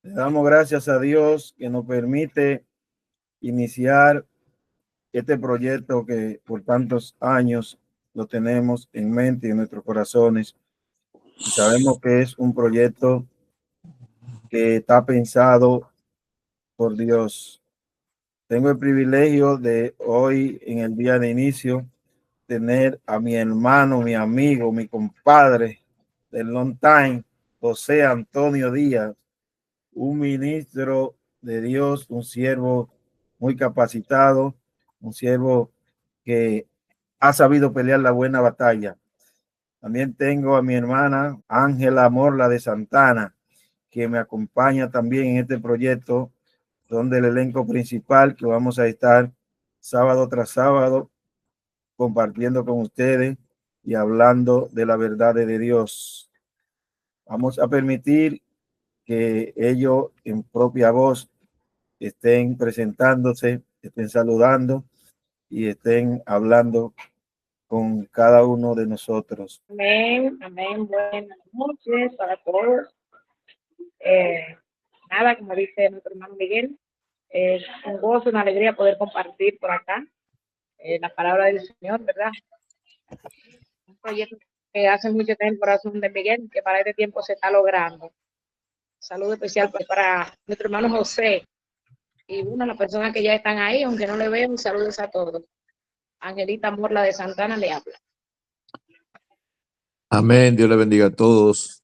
Le damos gracias a Dios que nos permite iniciar este proyecto que por tantos años lo tenemos en mente y en nuestros corazones. Y sabemos que es un proyecto que está pensado por Dios. Tengo el privilegio de hoy, en el día de inicio, tener a mi hermano, mi amigo, mi compadre del long time, José Antonio Díaz, un ministro de Dios, un siervo muy capacitado, un siervo que ha sabido pelear la buena batalla. También tengo a mi hermana Ángela Morla de Santana, que me acompaña también en este proyecto, donde el elenco principal que vamos a estar sábado tras sábado compartiendo con ustedes y hablando de la verdad de Dios. Vamos a permitir que ellos en propia voz estén presentándose, estén saludando y estén hablando con cada uno de nosotros. Amén, amén. Buenas noches para todos. Eh, Nada, como dice nuestro hermano Miguel, es un gozo, una alegría poder compartir por acá la palabra del Señor, ¿verdad? Un proyecto que hace mucho tiempo el corazón de Miguel, que para este tiempo se está logrando. Saludo especial para nuestro hermano José y una de las personas que ya están ahí, aunque no le veo, saludos a todos. Angelita Morla de Santana le habla. Amén. Dios le bendiga a todos.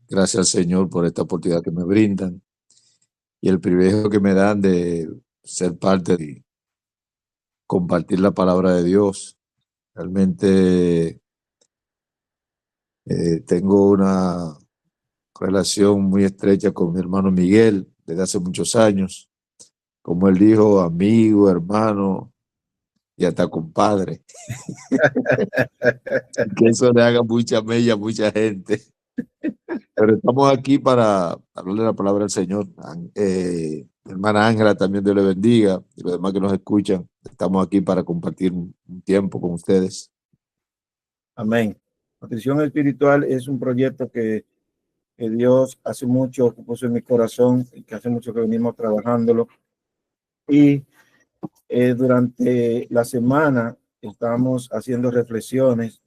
Gracias al Señor por esta oportunidad que me brindan y el privilegio que me dan de ser parte de compartir la palabra de Dios. Realmente tengo una relación muy estrecha con mi hermano Miguel desde hace muchos años. Como él dijo, amigo, hermano y hasta compadre. Que eso le haga mucha mella a mucha gente. Pero estamos aquí para hablarle la palabra del Señor. Hermana Ángela, también Dios le bendiga. Y los demás que nos escuchan, estamos aquí para compartir un tiempo con ustedes. Amén. Nutrición espiritual es un proyecto que Dios hace mucho que puso en mi corazón y que hace mucho que venimos trabajándolo. Y durante la semana estamos haciendo reflexiones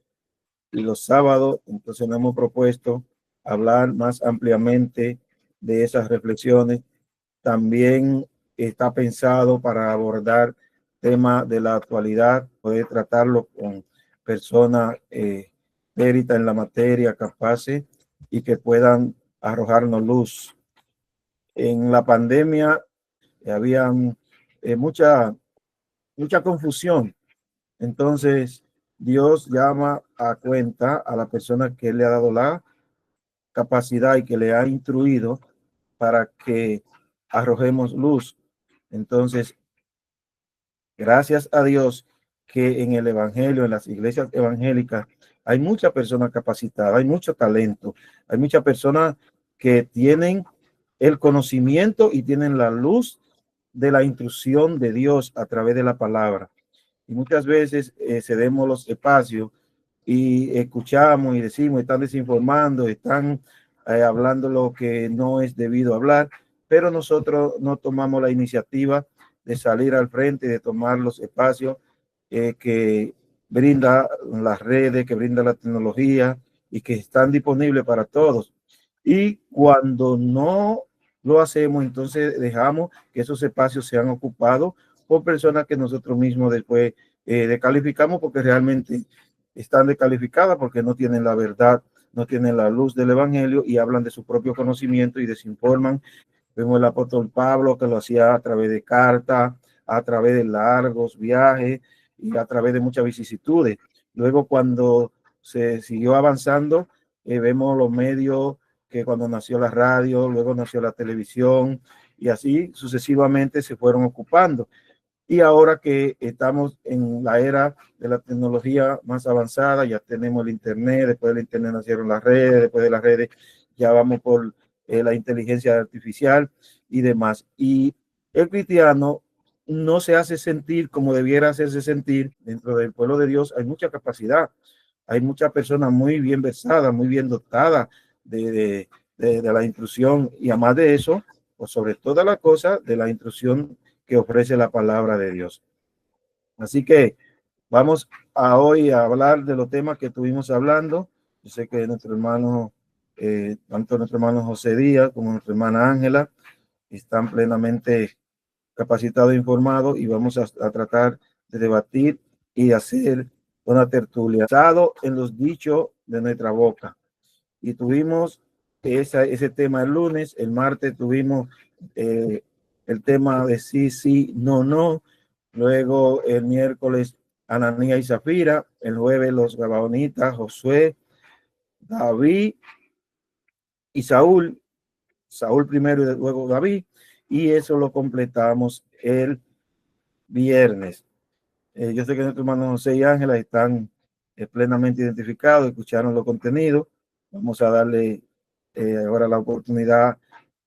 y los sábados entonces nos hemos propuesto hablar más ampliamente de esas reflexiones. También está pensado para abordar temas de la actualidad, poder tratarlo con personas peritas en la materia, capaces y que puedan arrojarnos luz. En la pandemia había mucha confusión. Entonces, Dios llama a cuenta a la persona que le ha dado la capacidad y que le ha instruido para que arrojemos luz. Entonces, gracias a Dios que en el Evangelio, en las iglesias evangélicas, hay muchas personas capacitadas, hay mucho talento, hay muchas personas que tienen el conocimiento y tienen la luz de la instrucción de Dios a través de la palabra. Y muchas veces cedemos los espacios y escuchamos y decimos, están desinformando, están hablando lo que no es debido hablar, pero nosotros no tomamos la iniciativa de salir al frente, de tomar los espacios que brinda las redes, que brinda la tecnología y que están disponibles para todos. Y cuando no lo hacemos, entonces dejamos que esos espacios sean ocupados por personas que nosotros mismos después descalificamos porque realmente están descalificadas porque no tienen la verdad, no tienen la luz del evangelio y hablan de su propio conocimiento y desinforman. Vemos el apóstol Pablo que lo hacía a través de cartas, a través de largos viajes y a través de muchas vicisitudes. Luego, cuando se siguió avanzando, vemos los medios que cuando nació la radio, luego nació la televisión y así sucesivamente se fueron ocupando. Y ahora que estamos en la era de la tecnología más avanzada, ya tenemos el Internet, después del Internet nacieron las redes, después de las redes ya vamos por la inteligencia artificial y demás. Y el cristiano no se hace sentir como debiera hacerse sentir dentro del pueblo de Dios. Hay mucha capacidad, hay muchas personas muy bien versadas, muy bien dotadas de la instrucción, y además de eso, o sobre todas las cosas, de la instrucción que ofrece la palabra de Dios. Así que vamos a hoy a hablar de los temas que estuvimos hablando. Yo sé que nuestro hermano, tanto nuestro hermano José Díaz como nuestra hermana Ángela, están plenamente capacitados e informados, y vamos a tratar de debatir y hacer una tertulia basado en los dichos de nuestra boca. Y tuvimos ese tema el lunes. El martes tuvimos el tema de sí, sí, no, no. Luego el miércoles Ananías y Zafira. El jueves los Gabaonitas, Josué, David y Saúl. Saúl primero y luego David. Y eso lo completamos el viernes. Yo sé que nuestros hermanos José y Ángela están plenamente identificados, escucharon los contenidos. Vamos a darle ahora la oportunidad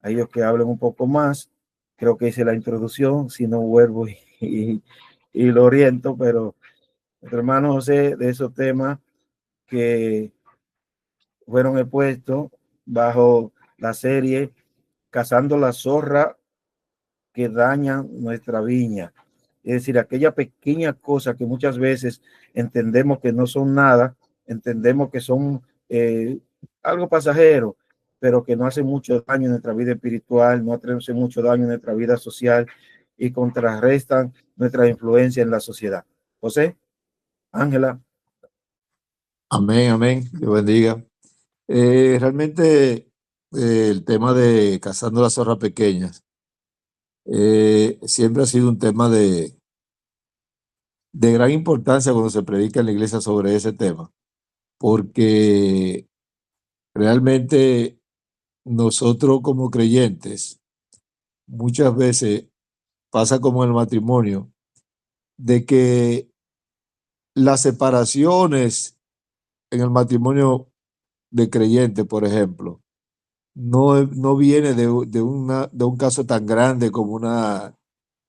a ellos que hablen un poco más. Creo que hice la introducción, si no vuelvo y lo oriento, pero nuestro hermano José, de esos temas que fueron expuestos bajo la serie Cazando la zorra que dañan nuestra viña. Es decir, aquella pequeña cosa que muchas veces entendemos que no son nada, entendemos que son algo pasajero, pero que no hace mucho daño en nuestra vida espiritual, no hace mucho daño en nuestra vida social y contrarrestan nuestra influencia en la sociedad. José, Ángela. Amén, amén. Dios bendiga. Realmente el tema de cazando las zorras pequeñas siempre ha sido un tema de gran importancia cuando se predica en la iglesia sobre ese tema, porque realmente nosotros como creyentes muchas veces pasa como en el matrimonio, de que las separaciones en el matrimonio de creyentes, por ejemplo, no viene de un caso tan grande como una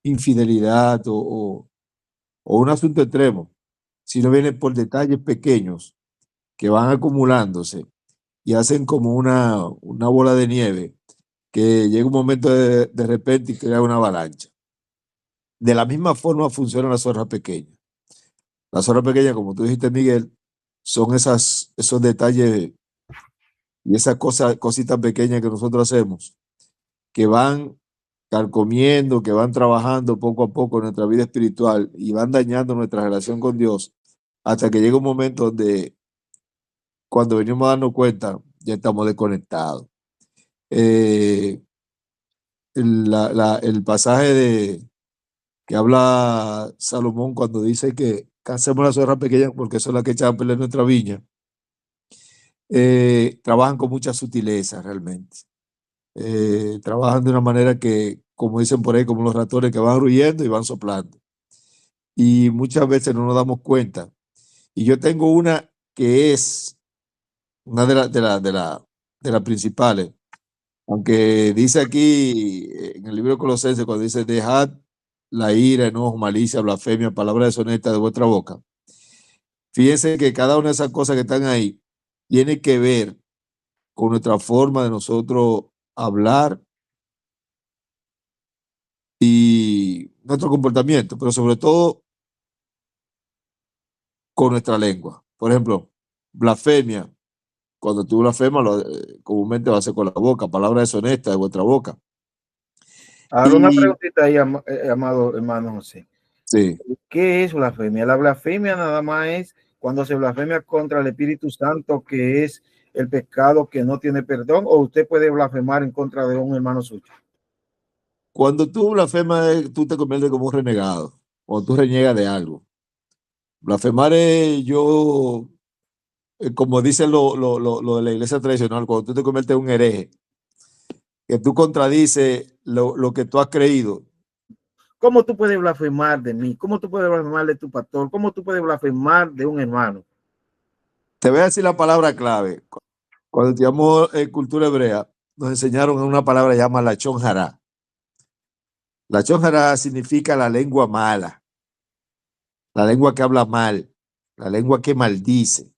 infidelidad o un asunto extremo, sino viene por detalles pequeños que van acumulándose y hacen como una bola de nieve que llega un momento de repente y crea una avalancha. De la misma forma funcionan las zorras pequeñas. Las zorras pequeñas, como tú dijiste, Miguel, son esos detalles y esas cositas pequeñas que nosotros hacemos, que van carcomiendo, que van trabajando poco a poco en nuestra vida espiritual y van dañando nuestra relación con Dios, hasta que llega un momento donde, cuando venimos a darnos cuenta, ya estamos desconectados. El pasaje que habla Salomón cuando dice que cansemos las zorras pequeñas porque son las que echan a perder nuestra viña, trabajan con mucha sutileza realmente. Trabajan de una manera que, como dicen por ahí, como los ratones que van huyendo y van soplando. Y muchas veces no nos damos cuenta. Y yo tengo una que es una de las principales, aunque dice aquí en el libro de Colosenses, cuando dice: dejad la ira, enojo, malicia, blasfemia, palabra deshonesta de vuestra boca. Fíjense que cada una de esas cosas que están ahí tiene que ver con nuestra forma de nosotros hablar y nuestro comportamiento, pero sobre todo con nuestra lengua. Por ejemplo, blasfemia. Cuando tú blasfemas, comúnmente va a ser con la boca, palabra deshonesta de vuestra boca. Ahora una preguntita ahí, amado hermano José. Sí. ¿Qué es blasfemia? La blasfemia nada más es cuando se blasfemia contra el Espíritu Santo, que es el pecado que no tiene perdón, o usted puede blasfemar en contra de un hermano suyo. Cuando tú blasfemas, tú te conviertes como un renegado, o tú reniegas de algo. Blasfemar es como dicen lo de la iglesia tradicional, cuando tú te conviertes en un hereje, que tú contradices lo que tú has creído. ¿Cómo tú puedes blasfemar de mí? ¿Cómo tú puedes blasfemar de tu pastor? ¿Cómo tú puedes blasfemar de un hermano? Te voy a decir la palabra clave. Cuando estudiamos cultura hebrea, nos enseñaron una palabra llamada lachon hará. Lachon hará significa la lengua mala, la lengua que habla mal, la lengua que maldice.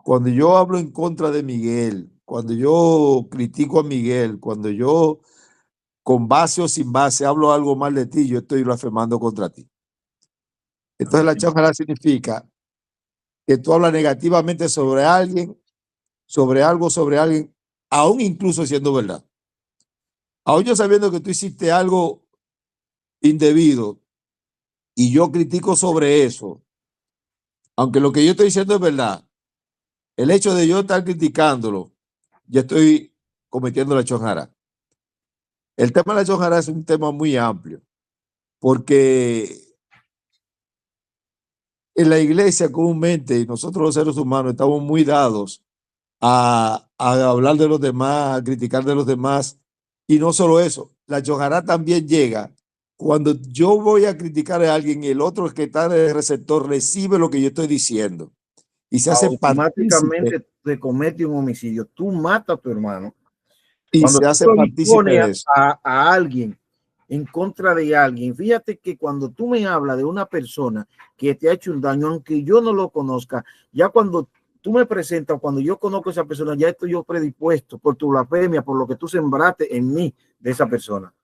Cuando yo hablo en contra de Miguel, cuando yo critico a Miguel, cuando yo con base o sin base hablo algo mal de ti, yo estoy blasfemando contra ti. Entonces la chonjara significa que tú hablas negativamente sobre alguien, sobre algo, sobre alguien, aún incluso siendo verdad. Aún yo sabiendo que tú hiciste algo indebido y yo critico sobre eso, aunque lo que yo estoy diciendo es verdad, el hecho de yo estar criticándolo, yo estoy cometiendo la chonjara. El tema de la chonjara es un tema muy amplio, porque en la iglesia comúnmente, y nosotros los seres humanos estamos muy dados a hablar de los demás, a criticar de los demás, y no solo eso, la chonjara también llega cuando yo voy a criticar a alguien y el otro que está en el receptor recibe lo que yo estoy diciendo y se hace partícipe, Automáticamente te comete un homicidio. Tú matas a tu hermano. y Cuando se tú hace lo partícipe dispones de eso. a alguien en contra de alguien, fíjate que cuando tú me hablas de una persona que te ha hecho un daño, aunque yo no lo conozca, ya cuando tú me presentas, cuando yo conozco a esa persona, ya estoy yo predispuesto por tu blasfemia, por lo que tú sembraste en mí de esa persona.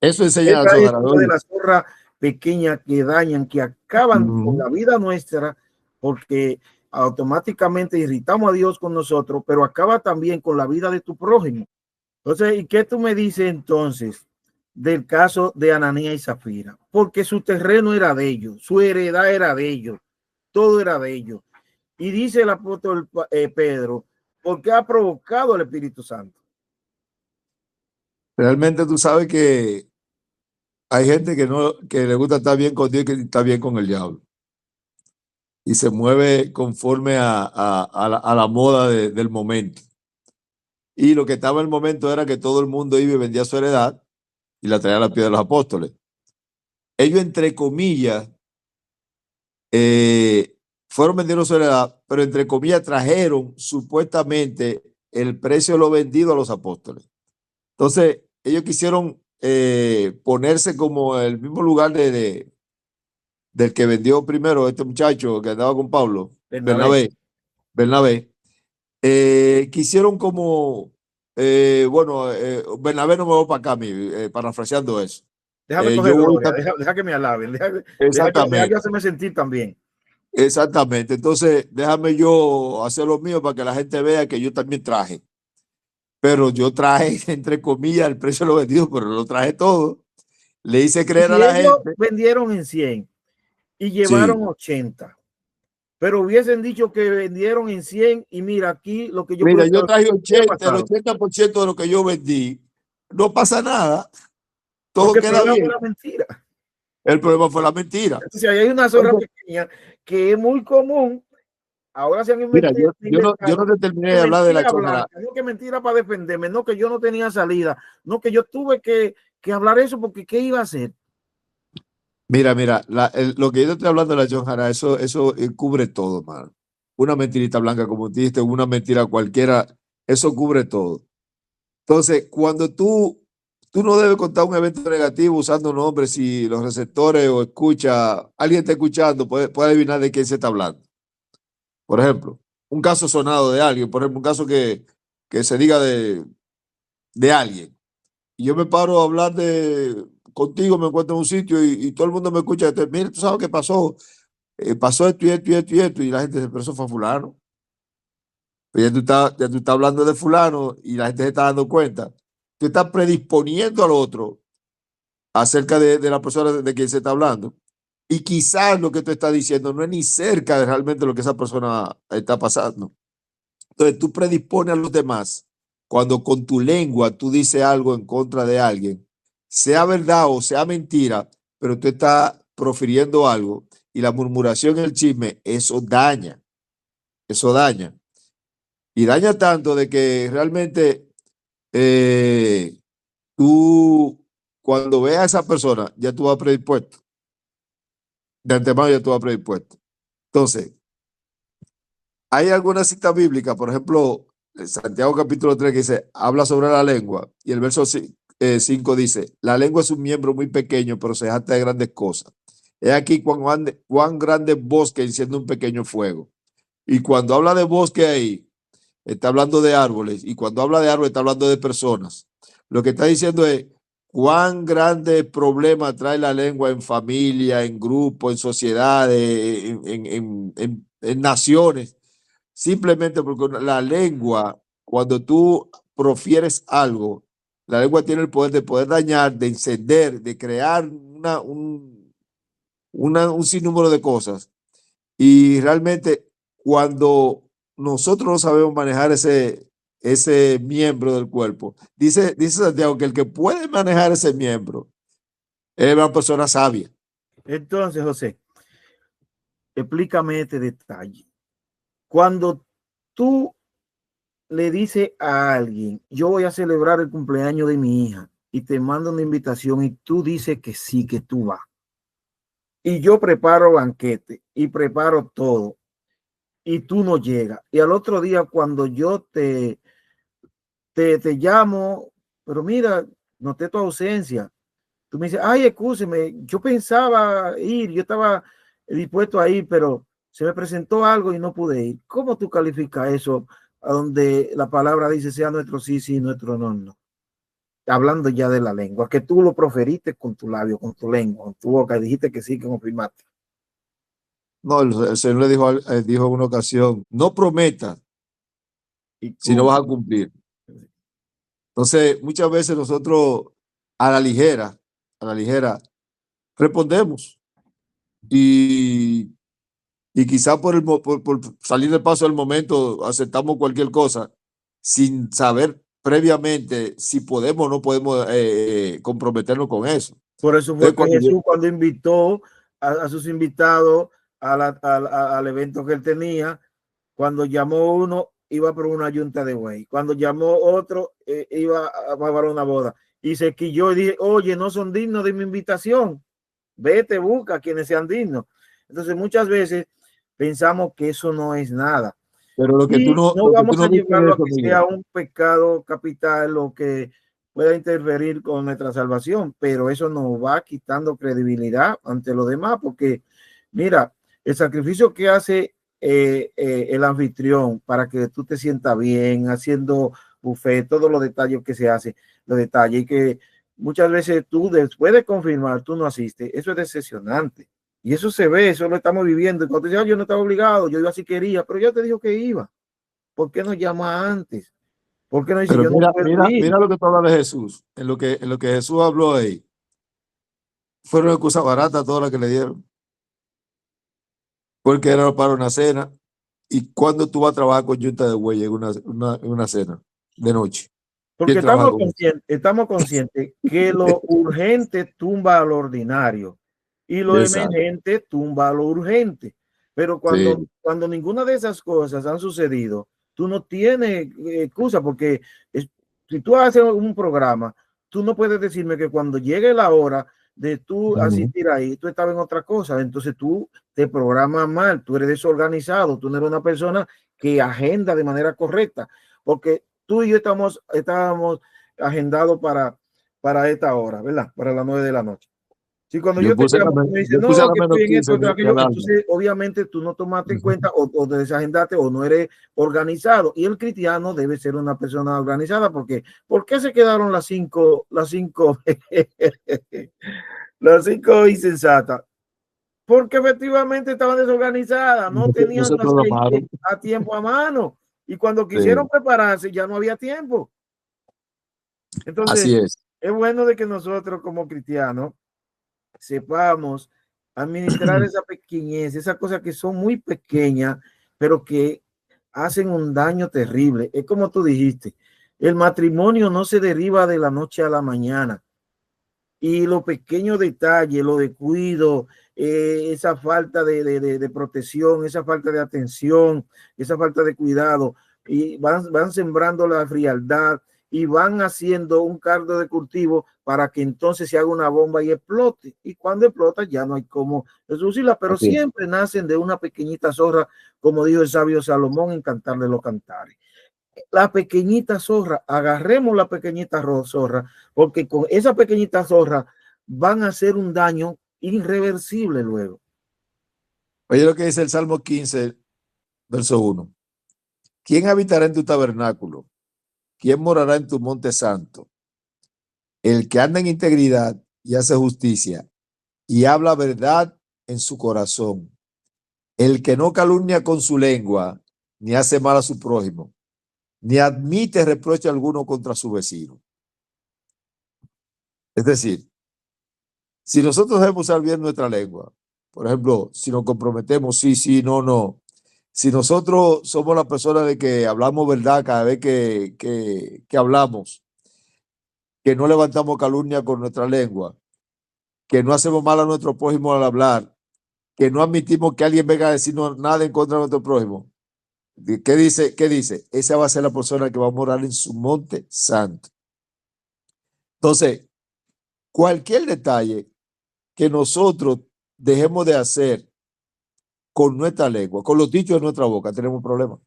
Eso enseña la Esa es chonjara. una de las zorras pequeñas que dañan, que acaban con la vida nuestra, porque automáticamente irritamos a Dios con nosotros, pero acaba también con la vida de tu prójimo. Entonces, ¿y qué tú me dices entonces del caso de Ananías y Zafira? Porque su terreno era de ellos, su heredad era de ellos, todo era de ellos. Y dice el apóstol Pedro, porque ha provocado el Espíritu Santo. Realmente tú sabes que hay gente que no, que le gusta estar bien con Dios y que está bien con el diablo. Y se mueve conforme a la moda del momento. Y lo que estaba en el momento era que todo el mundo iba y vendía su heredad y la traía a la pie de los apóstoles. Ellos, entre comillas, fueron vendiendo su heredad, pero entre comillas trajeron supuestamente el precio de lo vendido a los apóstoles. Entonces, ellos quisieron ponerse como el mismo lugar del que vendió primero este muchacho que andaba con Pablo, Bernabé. Quisieron como, Bernabé no me voy para acá, parafraseando eso. Déjame coger Yo voy gloria, deja que me alaben, deja que hacerme sentir también. Exactamente. Entonces, déjame yo hacer lo mío para que la gente vea que yo también traje. Pero yo traje, entre comillas, el precio de lo vendido, pero lo traje todo. Le hice creer Si a la ellos gente. vendieron en 100 y llevaron Sí. 80, pero hubiesen dicho que vendieron en 100 y mira aquí lo que yo Mira, puedo yo traje el 80, el 80% de lo que yo vendí. No pasa nada. Todo porque el queda problema fue bien. la mentira. El problema fue la mentira. Entonces, hay una zorra pequeña que es muy común. Ahora se han Mira, yo no inventado te terminé que de hablar de la mentira chonjara. blanca, no que mentira para defenderme, no que yo no tenía salida, no que yo tuve que hablar eso porque ¿qué iba a hacer? Mira, lo que yo te estoy hablando de la chonjara, eso cubre todo, mano. Una mentirita blanca, como dijiste, una mentira cualquiera, eso cubre todo. Entonces, cuando tú no debes contar un evento negativo usando nombres, si los receptores o escucha, alguien está escuchando, puede adivinar de quién se está hablando. Por ejemplo, un caso sonado de alguien, por ejemplo, un caso que se diga de alguien. Y yo me paro a hablar contigo, me encuentro en un sitio y todo el mundo me escucha. Mira, tú sabes qué pasó. Pasó esto y esto y esto y esto. Y la gente dice, pero eso fue fulano. Pues ya tú estás hablando de fulano y la gente se está dando cuenta. Tú estás predisponiendo al otro acerca de la persona de quien se está hablando. Y quizás lo que tú estás diciendo no es ni cerca de realmente lo que esa persona está pasando. Entonces tú predispones a los demás cuando con tu lengua tú dices algo en contra de alguien, sea verdad o sea mentira, pero tú estás profiriendo algo y la murmuración, el chisme, eso daña. Eso daña. Y daña tanto de que realmente eh, tú, cuando veas a esa persona, ya tú vas predispuesto. De antemano ya tú vas predispuesto. Entonces, hay alguna cita bíblica, por ejemplo, en Santiago capítulo 3 que dice, habla sobre la lengua, y el verso 5 dice, la lengua es un miembro muy pequeño, pero se jacta de grandes cosas. He aquí cuán grande bosque enciende un pequeño fuego. Y cuando habla de bosque ahí, está hablando de árboles, y cuando habla de árboles está hablando de personas. Lo que está diciendo es cuán grande problema trae la lengua en familia, en grupos, en sociedades, en naciones. Simplemente porque la lengua, cuando tú profieres algo, la lengua tiene el poder de poder dañar, de encender, de crear un sinnúmero de cosas. Y realmente cuando nosotros no sabemos manejar ese miembro del cuerpo, dice Santiago que el que puede manejar ese miembro es una persona sabia. Entonces, José, explícame este detalle. Cuando tú le dices a alguien, yo voy a celebrar el cumpleaños de mi hija y te mando una invitación y tú dices que sí, que tú vas. Y yo preparo banquete y preparo todo y tú no llegas. Y al otro día cuando yo te llamo, pero mira, noté tu ausencia. Tú me dices, ay, excúseme, yo pensaba ir, yo estaba dispuesto a ir, pero se me presentó algo y no pude ir. ¿Cómo tú calificas eso a donde la palabra dice sea nuestro sí, sí, nuestro no, no? Hablando ya de la lengua, que tú lo proferiste con tu labio, con tu lengua, con tu boca, y dijiste que sí, que confirmaste. No, el Señor le dijo en una ocasión, no prometas Y si no vas a cumplir. Entonces, muchas veces nosotros a la ligera respondemos y quizá por salir del paso del momento aceptamos cualquier cosa sin saber previamente si podemos o no podemos comprometernos con eso. Por eso fue que Jesús cuando invitó a sus invitados al evento que él tenía, cuando llamó uno, iba por una yunta de buey. Cuando llamó otro, iba para una boda. Y se quilló y dije, oye, no son dignos de mi invitación. Vete, busca a quienes sean dignos. Entonces, muchas veces pensamos que eso no es nada. Pero lo que y tú no vamos a llevarlo eso, a que sea un pecado capital o que pueda interferir con nuestra salvación, pero eso nos va quitando credibilidad ante los demás, porque mira, el sacrificio que hace el anfitrión para que tú te sientas bien, haciendo buffet, todos los detalles que se hace, los detalles, y que muchas veces tú después de confirmar, tú no asistes, eso es decepcionante. Y eso se ve, eso lo estamos viviendo. Y cuando te dice, yo no estaba obligado, yo iba así quería, pero ya te dijo que iba. ¿Por qué no llama antes? ¿Por qué no dice pero yo no puedo ir? mira lo que tú hablas de Jesús. En lo que Jesús habló ahí, fueron excusas baratas todas las que le dieron. Porque era para una cena. ¿Y cuando tú vas a trabajar con yunta de buey en una cena de noche? Porque estamos conscientes que lo urgente tumba a lo ordinario y lo emergente tumba a lo urgente. Pero cuando ninguna de esas cosas han sucedido, tú no tienes excusa, porque si tú haces un programa, tú no puedes decirme que cuando llegue la hora de tú asistir ahí, tú estabas en otra cosa. Entonces tú te programas mal, tú eres desorganizado, tú no eres una persona que agenda de manera correcta, porque tú y yo estábamos agendados para esta hora, ¿verdad? Para las 9 de la noche. Si cuando yo te llamo, tú me dices, no, que estoy en esto, aquello, entonces obviamente tú no tomaste en cuenta o te desagendaste o no eres organizado. Y el cristiano debe ser una persona organizada, porque ¿por qué se quedaron las cinco las cinco insensatas? Porque efectivamente estaban desorganizadas, no tenían aceite a tiempo a mano. Y cuando quisieron prepararse, ya no había tiempo. Entonces, es bueno de que nosotros como cristianos sepamos administrar esa pequeñez, esas cosas que son muy pequeñas, pero que hacen un daño terrible. Es como tú dijiste, el matrimonio no se deriva de la noche a la mañana. Y los pequeños detalles, lo de cuido, esa falta de protección, esa falta de atención, esa falta de cuidado, y van sembrando la frialdad y van haciendo un caldo de cultivo para que entonces se haga una bomba y explote. Y cuando explota ya no hay cómo reducirla, pero siempre nacen de una pequeñita zorra, como dijo el sabio Salomón en Cantar de los Cantares. La pequeñita zorra, agarremos la pequeñita zorra, porque con esa pequeñita zorra van a hacer un daño irreversible luego. Oye lo que dice el Salmo 15, verso 1. ¿Quién habitará en tu tabernáculo? ¿Quién morará en tu monte santo? El que anda en integridad y hace justicia y habla verdad en su corazón. El que no calumnia con su lengua, ni hace mal a su prójimo, ni admite reproche alguno contra su vecino. Es decir, si nosotros debemos usar bien nuestra lengua, por ejemplo, si nos comprometemos, sí, sí, no, no. Si nosotros somos la persona de que hablamos verdad cada vez que hablamos, que no levantamos calumnia con nuestra lengua, que no hacemos mal a nuestro prójimo al hablar, que no admitimos que alguien venga a decirnos nada en contra de nuestro prójimo. ¿Qué dice? ¿Qué dice? Esa va a ser la persona que va a morar en su monte santo. Entonces, cualquier detalle que nosotros dejemos de hacer con nuestra lengua, con los dichos de nuestra boca, tenemos un problema.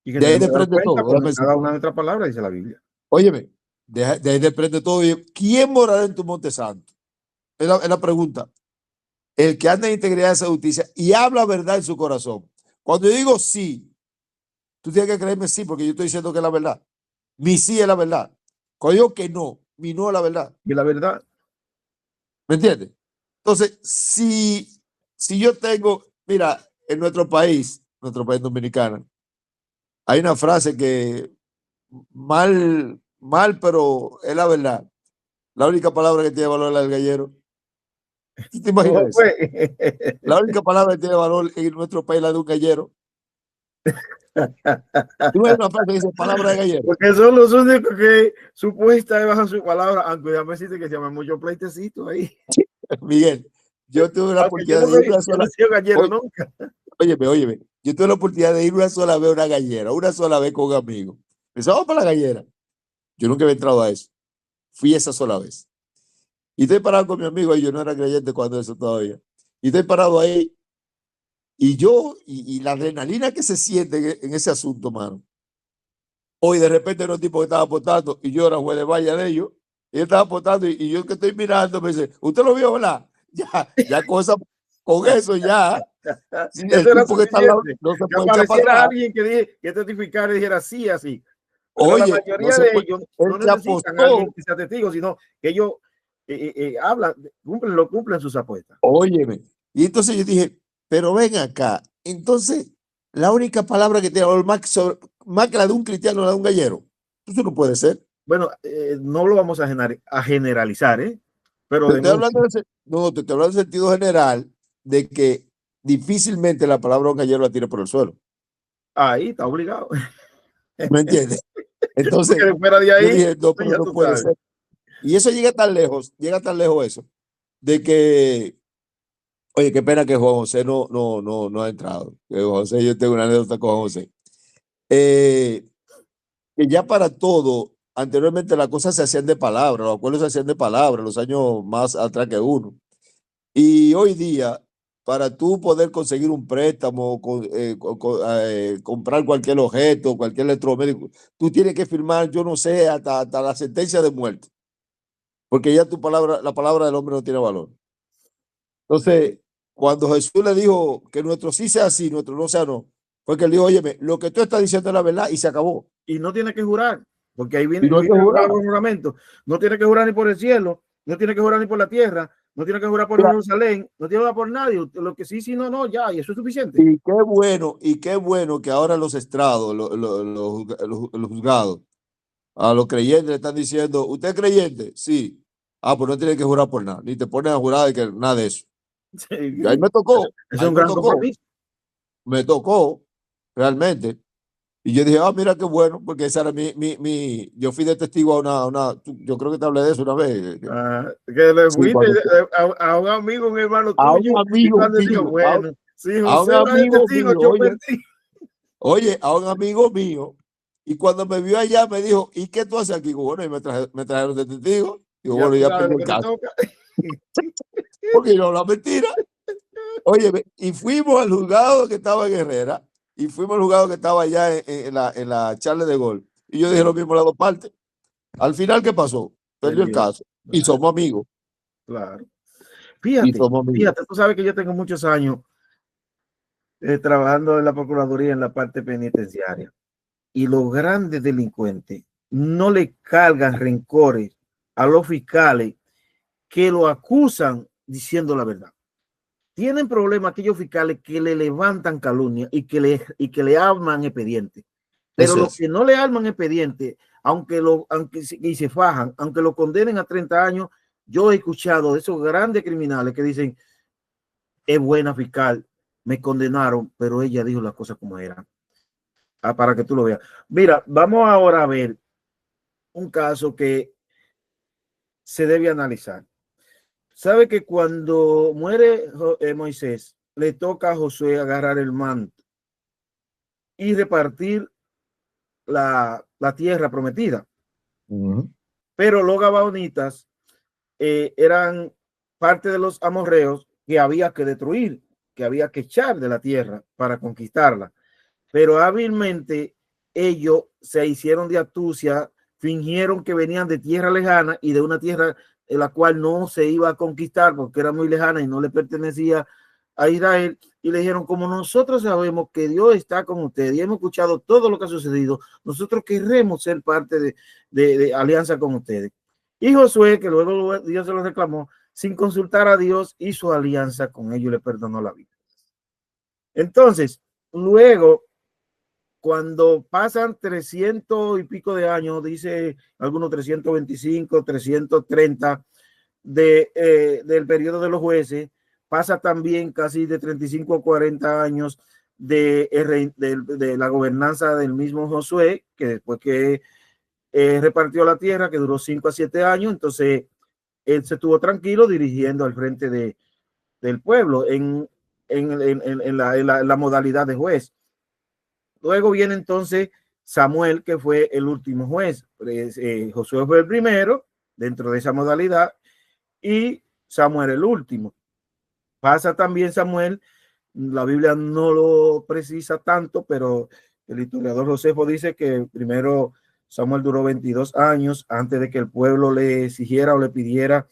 Y que De ahí tenemos que dar depende cuenta todo. por cada una de nuestras palabras, dice la Biblia. Óyeme, de ahí depende todo. ¿Quién morará en tu monte santo? Es la pregunta. El que anda en integridad de justicia y habla verdad en su corazón. Cuando yo digo sí, tú tienes que creerme sí, porque yo estoy diciendo que es la verdad. Mi sí es la verdad. Cuando yo digo que no, mi no es la verdad. Y la verdad, ¿Me entiendes? Entonces, si yo tengo, mira, en nuestro país dominicano, hay una frase que mal, pero es la verdad. La única palabra que tiene valor es la del gallero. ¿Tú te imaginas ¿cómo eso? fue? La única palabra que tiene valor en nuestro país es la de un gallero. Tú ves una frase que dice palabra de gallero. Porque son los únicos que supuestamente bajan su palabra, aunque ya me dice que se llama mucho pleitecito ahí. Miguel, yo tuve la Aunque yo oportunidad no de ir soy, una yo no sola. he sido gallero Oye, nunca. óyeme. Yo tuve la oportunidad de ir una sola vez a una gallera, una sola vez con un amigo. Pensamos para la gallera. Yo nunca había entrado a eso. Fui esa sola vez. Y estoy parado con mi amigo y yo no era creyente cuando eso todavía. Y estoy parado ahí y yo, y la adrenalina que se siente en ese asunto, mano. Hoy de repente era un tipo que estaba apostando y yo era juez de valla de ellos. Y él estaba apostando y yo que estoy mirando me dice, ¿usted lo vio, verdad? Ya con eso ya. Sí, el Eso era tipo que está al lado suficiente. no se Que puede echar para apareciera atrás. alguien que testificara y dijera sí, así. Pero la Oye, no mayoría se de puede. ellos Él no se necesitan a alguien apostó. que sea testigo, sino que ellos hablan, cumplen sus apuestas. Óyeme. Y entonces yo dije, pero ven acá. Entonces, la única palabra que tiene valor más que la de un cristiano, la de un gallero. Eso no puede ser. Bueno, no lo vamos a generalizar, ¿eh? Pero Te de estoy mucho. hablando no, te estoy hablando en sentido general de que difícilmente la palabra un gallero la tire por el suelo. Ahí está obligado. ¿Me entiendes? Entonces, Porque fuera de yo ahí, dije, no, pero ya no tú puede sabes. ser. Y eso llega tan lejos eso, de que, oye, qué pena que Juan José no ha entrado. Que Juan José, yo tengo una anécdota con Juan José. Que ya para todo, anteriormente las cosas se hacían de palabra, los acuerdos se hacían de palabra, los años más atrás que uno. Y hoy día, para tú poder conseguir un préstamo, comprar cualquier objeto, cualquier electrodoméstico, tú tienes que firmar, yo no sé, hasta la sentencia de muerte. Porque ya la palabra del hombre no tiene valor. Entonces, cuando Jesús le dijo que nuestro sí sea sí, nuestro no sea no, fue que él dijo, óyeme, lo que tú estás diciendo es la verdad y se acabó. Y no tiene que jurar, porque ahí Y viene, no hay que viene jurar. el juramento. No tiene que jurar ni por el cielo, no tiene que jurar ni por la tierra, no tiene que jurar por Mira, Jerusalén, no tiene que jurar por nadie. Lo que sí, no, ya, y eso es suficiente. y qué bueno que ahora los estrados, los juzgados, a los creyentes le están diciendo, ¿usted es creyente? Sí. Ah, pues no tiene que jurar por nada, ni te ponen a jurar de que nada de eso. Sí, Y ahí eso es un gran compromiso. me tocó, realmente. Y yo dije, ah, mira qué bueno, porque esa era yo fui de testigo a yo creo que te hablé de eso una vez. Que le Sí, fuiste a un amigo, un hermano a un tuyo, y amigo cuando dijo, mío, bueno, si a un José va de amigo testigo, mío, yo perdí. oye, a un amigo mío, y cuando me vio allá me dijo, ¿y qué tú haces aquí? Digo, bueno, y me trajeron de testigo. Digo, Ya bueno, tú ya sabes perdí lo el que te caso. toca. Porque yo la mentira. Oye, y fuimos al juzgado que estaba en Herrera, y fuimos al juzgado que estaba allá en la Charles de Gaulle. Y yo dije lo mismo las dos partes. Al final, ¿qué pasó? Perdió el Perdió. caso. Y Claro, somos amigos. claro. Y somos amigos. Fíjate, tú sabes que yo tengo muchos años trabajando en la Procuraduría en la parte penitenciaria. Y los grandes delincuentes no le cargan rencores a los fiscales que lo acusan diciendo la verdad. Tienen problemas aquellos fiscales que le levantan calumnia y que le arman expediente. Pero los que no le arman expediente, aunque y se fajan, aunque lo condenen a 30 años, yo he escuchado de esos grandes criminales que dicen, es buena fiscal, me condenaron, pero ella dijo las cosas como eran. Para que tú lo veas. Mira, vamos ahora a ver un caso que se debe analizar. Sabe que cuando muere Moisés, le toca a Josué agarrar el manto y repartir la tierra prometida. Pero los gabaonitas eran parte de los amorreos que había que destruir, que había que echar de la tierra para conquistarla. Pero hábilmente ellos se hicieron de astucia, fingieron que venían de tierra lejana y de una tierra en la cual no se iba a conquistar porque era muy lejana y no le pertenecía a Israel, y le dijeron, como nosotros sabemos que Dios está con ustedes y hemos escuchado todo lo que ha sucedido, nosotros queremos ser parte de alianza con ustedes. Y Josué, que luego Dios se lo reclamó, sin consultar a Dios, hizo alianza con ellos y le perdonó la vida. Entonces, luego, cuando pasan 300 y pico de años, dice algunos 325, 330 del periodo de los jueces, pasa también casi de 35 a 40 años de la gobernanza del mismo Josué, que después que repartió la tierra, que duró 5 a 7 años, entonces él se estuvo tranquilo dirigiendo al frente del pueblo en la modalidad de juez. Luego viene entonces Samuel, que fue el último juez. Josué fue el primero dentro de esa modalidad y Samuel el último. Pasa también Samuel, la Biblia no lo precisa tanto, pero el historiador Josefo dice que primero Samuel duró 22 años antes de que el pueblo le exigiera o le pidiera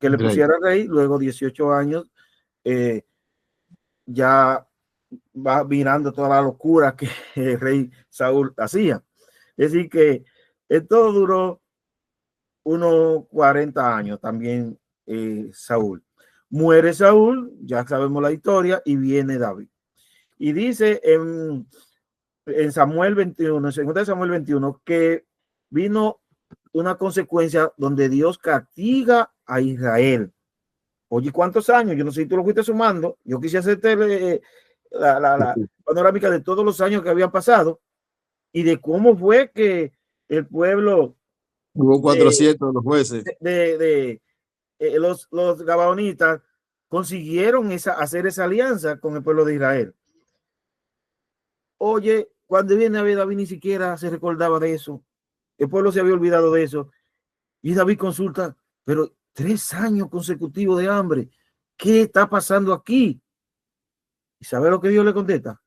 que le pusiera rey. Luego 18 años ya va mirando toda la locura que el rey Saúl hacía. Es decir que esto duró unos 40 años también Saúl. Muere Saúl, ya sabemos la historia, y viene David. Y dice en Samuel 21, en 2 Samuel 21, que vino una consecuencia donde Dios castiga a Israel. Oye, ¿cuántos años? Yo no sé si tú lo fuiste sumando. Yo quise hacerte la panorámica de todos los años que habían pasado y de cómo fue que el pueblo... Hubo 400 los jueces. Los gabaonitas consiguieron hacer esa alianza con el pueblo de Israel. Oye, cuando viene David ni siquiera se recordaba de eso. El pueblo se había olvidado de eso. Y David consulta, pero 3 años consecutivos de hambre, ¿qué está pasando aquí? ¿Y sabe lo que Dios le contesta?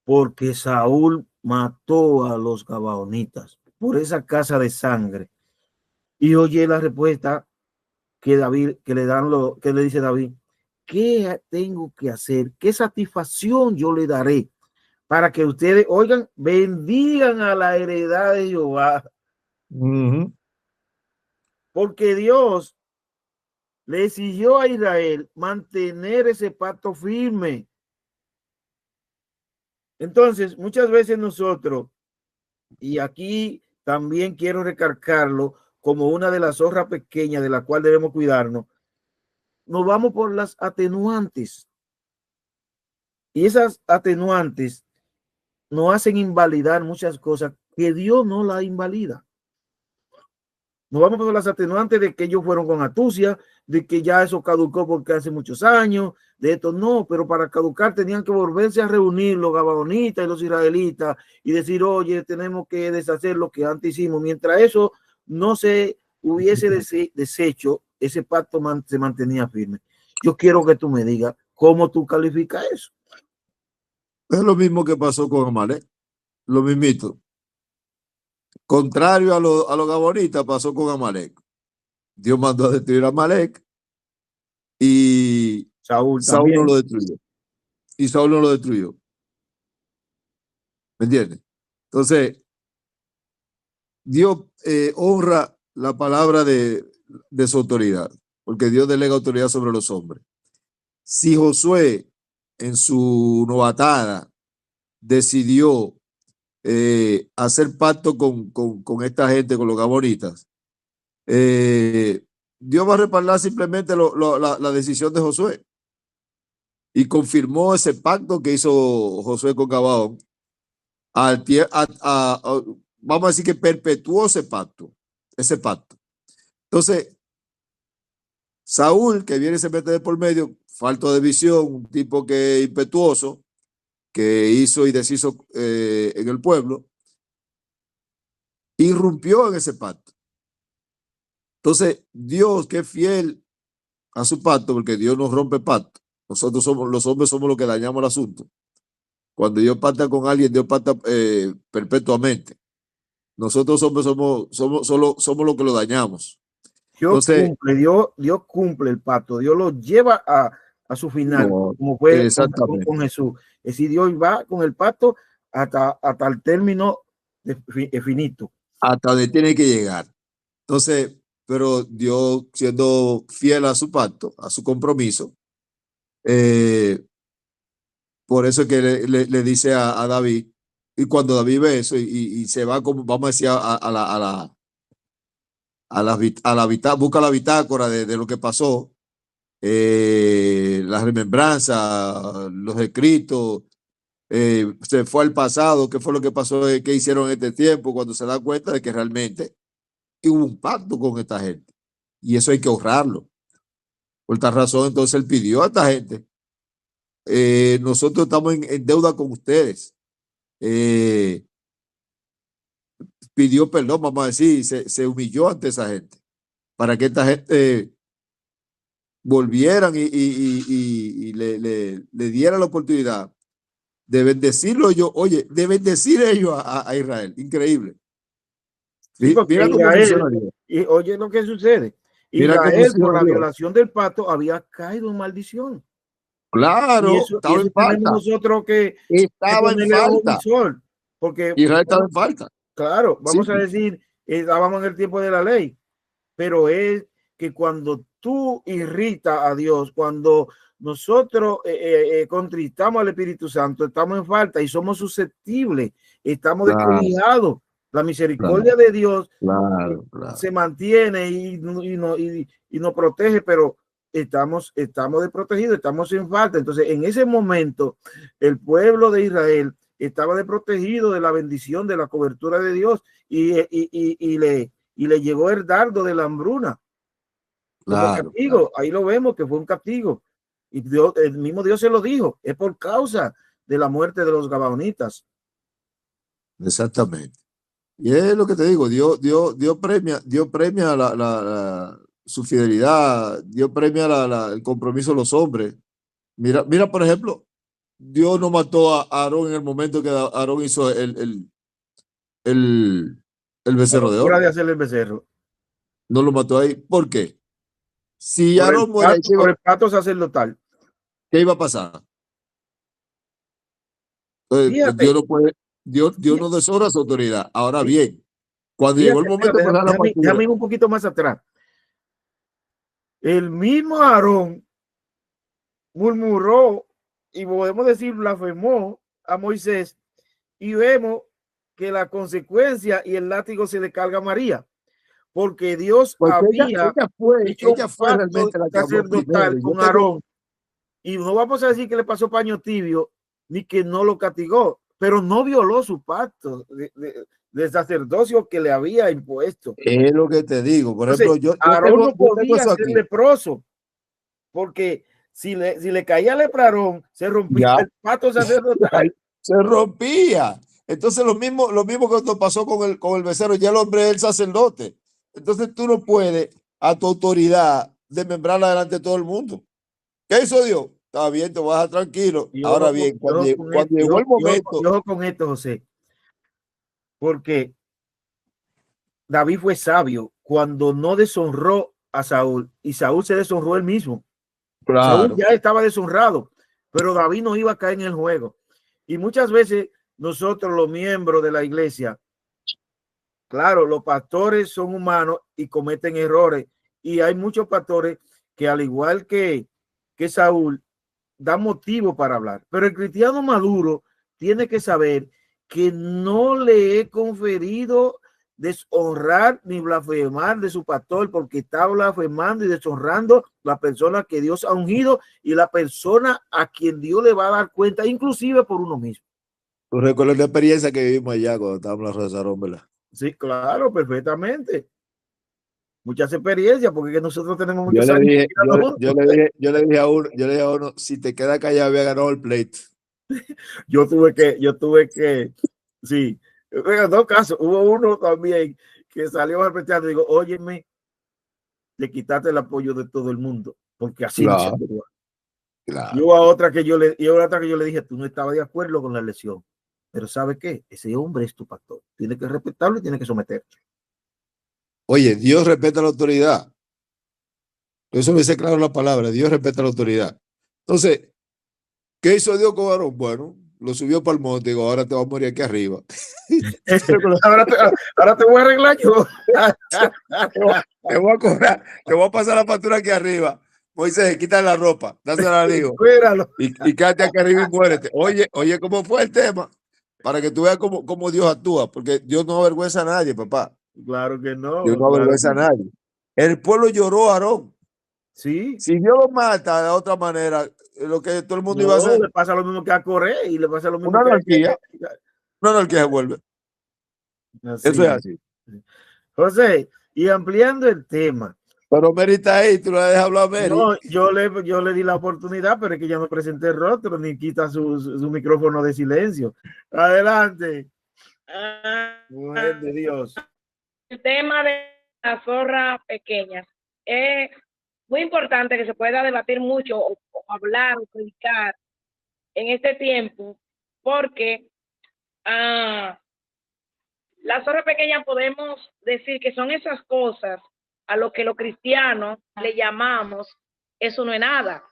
Porque Saúl mató a los gabaonitas por esa casa de sangre. Y oye la respuesta que le dice David, ¿qué tengo que hacer? ¿Qué satisfacción yo le daré para que ustedes, oigan, bendigan a la heredad de Jehová? Porque Dios le exigió a Israel mantener ese pacto firme. Entonces, muchas veces nosotros, y aquí también quiero recalcarlo como una de las zorras pequeñas de la cual debemos cuidarnos, nos vamos por las atenuantes. Y esas atenuantes nos hacen invalidar muchas cosas que Dios no la invalida. Nos vamos por las atenuantes de que ellos fueron con astucia, de que ya eso caducó porque hace muchos años, de esto no, pero para caducar tenían que volverse a reunir los gabaonitas y los israelitas y decir, oye, tenemos que deshacer lo que antes hicimos. Mientras eso no se hubiese deshecho, ese pacto se mantenía firme. Yo quiero que tú me digas cómo tú calificas eso. Es lo mismo que pasó con Amalek, lo mismito. Contrario a los gabonitas, pasó con Amalek. Dios mandó a destruir a Amalek y Saúl no lo destruyó. y Saúl no lo destruyó. ¿Me entiendes? Entonces, Dios honra la palabra de su autoridad, porque Dios delega autoridad sobre los hombres. Si Josué en su novatada decidió hacer pacto con esta gente, con los gabonitas, Dios va a respaldar simplemente la decisión de Josué y confirmó ese pacto que hizo Josué con Gabaón. Vamos a decir que perpetuó ese pacto. Entonces, Saúl, que viene y se mete de por medio, falto de visión, un tipo que impetuoso, que hizo y deshizo en el pueblo, irrumpió en ese pacto. Entonces, Dios, que es fiel a su pacto, porque Dios no rompe pacto. Nosotros somos los hombres, somos los que dañamos el asunto. Cuando Dios pacta con alguien, Dios pacta perpetuamente. Nosotros hombres somos los que lo dañamos. Dios cumple, Dios cumple el pacto, Dios lo lleva a su final, como fue con Jesús. Es decir, Dios va con el pacto hasta el término finito. Hasta donde tiene que llegar. Entonces, pero Dios, siendo fiel a su pacto, a su compromiso, por eso es que le dice a David, y cuando David ve eso y se va, como vamos a decir, busca la bitácora de lo que pasó, las remembranzas, los escritos, se fue al pasado, qué fue lo que pasó, qué hicieron en este tiempo, cuando se da cuenta de que realmente hubo un pacto con esta gente y eso hay que ahorrarlo. Por tal razón, entonces él pidió a esta gente, nosotros estamos en deuda con ustedes. Pidió perdón, vamos a decir, se humilló ante esa gente para que esta gente volvieran y le dieran la oportunidad de bendecirlo de bendecir ellos a Israel. Increíble. Sí, mira cómo funciona Dios. Y oye lo que sucede. Israel, por la violación del pacto, había caído en maldición. Claro, y eso tenemos nosotros que ponerle ojo visor, porque Israel estaba en falta. Claro, vamos a decir, estábamos en el tiempo de la ley, pero es que cuando tú irritas a Dios, cuando nosotros contristamos al Espíritu Santo, estamos en falta y somos susceptibles, estamos descuidados. La misericordia de Dios se mantiene y nos protege, pero estamos desprotegidos, estamos en falta. Entonces, en ese momento, el pueblo de Israel estaba desprotegido de la bendición, de la cobertura de Dios y le llegó el dardo de la hambruna. Como castigo. Ahí lo vemos que fue un castigo. Y Dios, el mismo Dios se lo dijo, es por causa de la muerte de los gabaonitas. Exactamente. Y es lo que te digo, Dios premia su fidelidad, Dios premia el compromiso de los hombres. Mira, por ejemplo, Dios no mató a Aarón en el momento que Aarón hizo el becerro de oro. De hacer el becerro. No lo mató ahí. ¿Por qué? Si por Aarón muere, por el pacto sacerdotal. ¿Qué iba a pasar? Entonces, Dios no puede, Dios no deshonra su autoridad. Ahora bien, cuando llegó el momento de pasar la partida, déjame ir un poquito más atrás. El mismo Aarón murmuró y podemos decir blasfemó a Moisés y vemos que la consecuencia y el látigo se le carga a María, porque Dios había hecho ella fue realmente la sacerdotal con Aarón, y no vamos a decir que le pasó paño tibio ni que no lo castigó, pero no violó su pacto de sacerdocio que le había impuesto. Es lo que te digo. Por ejemplo, Aarón no podía ser leproso, porque si le caía lepra a Aarón, se rompía el pacto sacerdotal. Se rompía. Entonces lo mismo que pasó con el becerro, ya el hombre es el sacerdote. Entonces tú no puedes a tu autoridad desmembrarla delante de todo el mundo. ¿Qué hizo Dios? Está bien, te vas a dejar tranquilo. Ahora bien, cuando llegó el momento. Yo con esto, José, porque David fue sabio cuando no deshonró a Saúl y Saúl se deshonró él mismo. Claro. Saúl ya estaba deshonrado. pero David no iba a caer en el juego. Y muchas veces nosotros, los miembros de la iglesia, claro, los pastores son humanos y cometen errores. Y hay muchos pastores que, al igual que Saúl, dan motivo para hablar. Pero el cristiano maduro tiene que saber que no le he conferido deshonrar ni blasfemar de su pastor, porque está blasfemando y deshonrando la persona que Dios ha ungido y la persona a quien Dios le va a dar cuenta, inclusive por uno mismo. ¿Tú recuerdas la experiencia que vivimos allá cuando estábamos en la Rosarón, verdad? Sí, claro, perfectamente. Muchas experiencias, porque nosotros tenemos muchos años. Yo le dije a uno, si te quedas callado, había ganado el pleito. Yo tuve que, sí, en dos casos, hubo uno también que salió al y digo, óyeme, le quitaste el apoyo de todo el mundo, porque así claro, no se puede. claro. Y hubo otra que yo le dije, tú no estabas de acuerdo con la elección, pero ¿sabe qué? Ese hombre es tu pastor, tiene que respetarlo y tiene que someterte. Oye, Dios respeta la autoridad. Eso me dice claro la palabra, Dios respeta la autoridad. Entonces, ¿qué hizo Dios con Aarón? Bueno, lo subió para el monte y digo, ahora te vas a morir aquí arriba. ahora te voy a arreglar yo. Te voy a cobrar, te voy a pasar la factura aquí arriba. Moisés, quita la ropa, dásela al hijo. Y quédate aquí arriba y muérete. Oye, ¿cómo fue el tema? Para que tú veas cómo Dios actúa, porque Dios no avergüenza a nadie, papá. Claro que no. Dios no avergüenza a nadie. El pueblo lloró a Aarón. Sí. Si Dios lo mata de otra manera, lo que todo el mundo iba a hacer. Le pasa lo mismo que a Coré y le pasa lo mismo una anarquía. Una anarquía se vuelve. Así. Eso es así. José, y ampliando el tema. Pero Mary está ahí, tú la dejas hablar a Mary. No, yo le di la oportunidad, pero es que ya no presenté el rostro ni quita su micrófono de silencio. Adelante. Mujer de Dios. El tema de la zorra pequeña es muy importante, que se pueda debatir mucho o hablar o predicar en este tiempo, porque la zorra pequeña podemos decir que son esas cosas a lo que los cristianos le llamamos eso no es nada,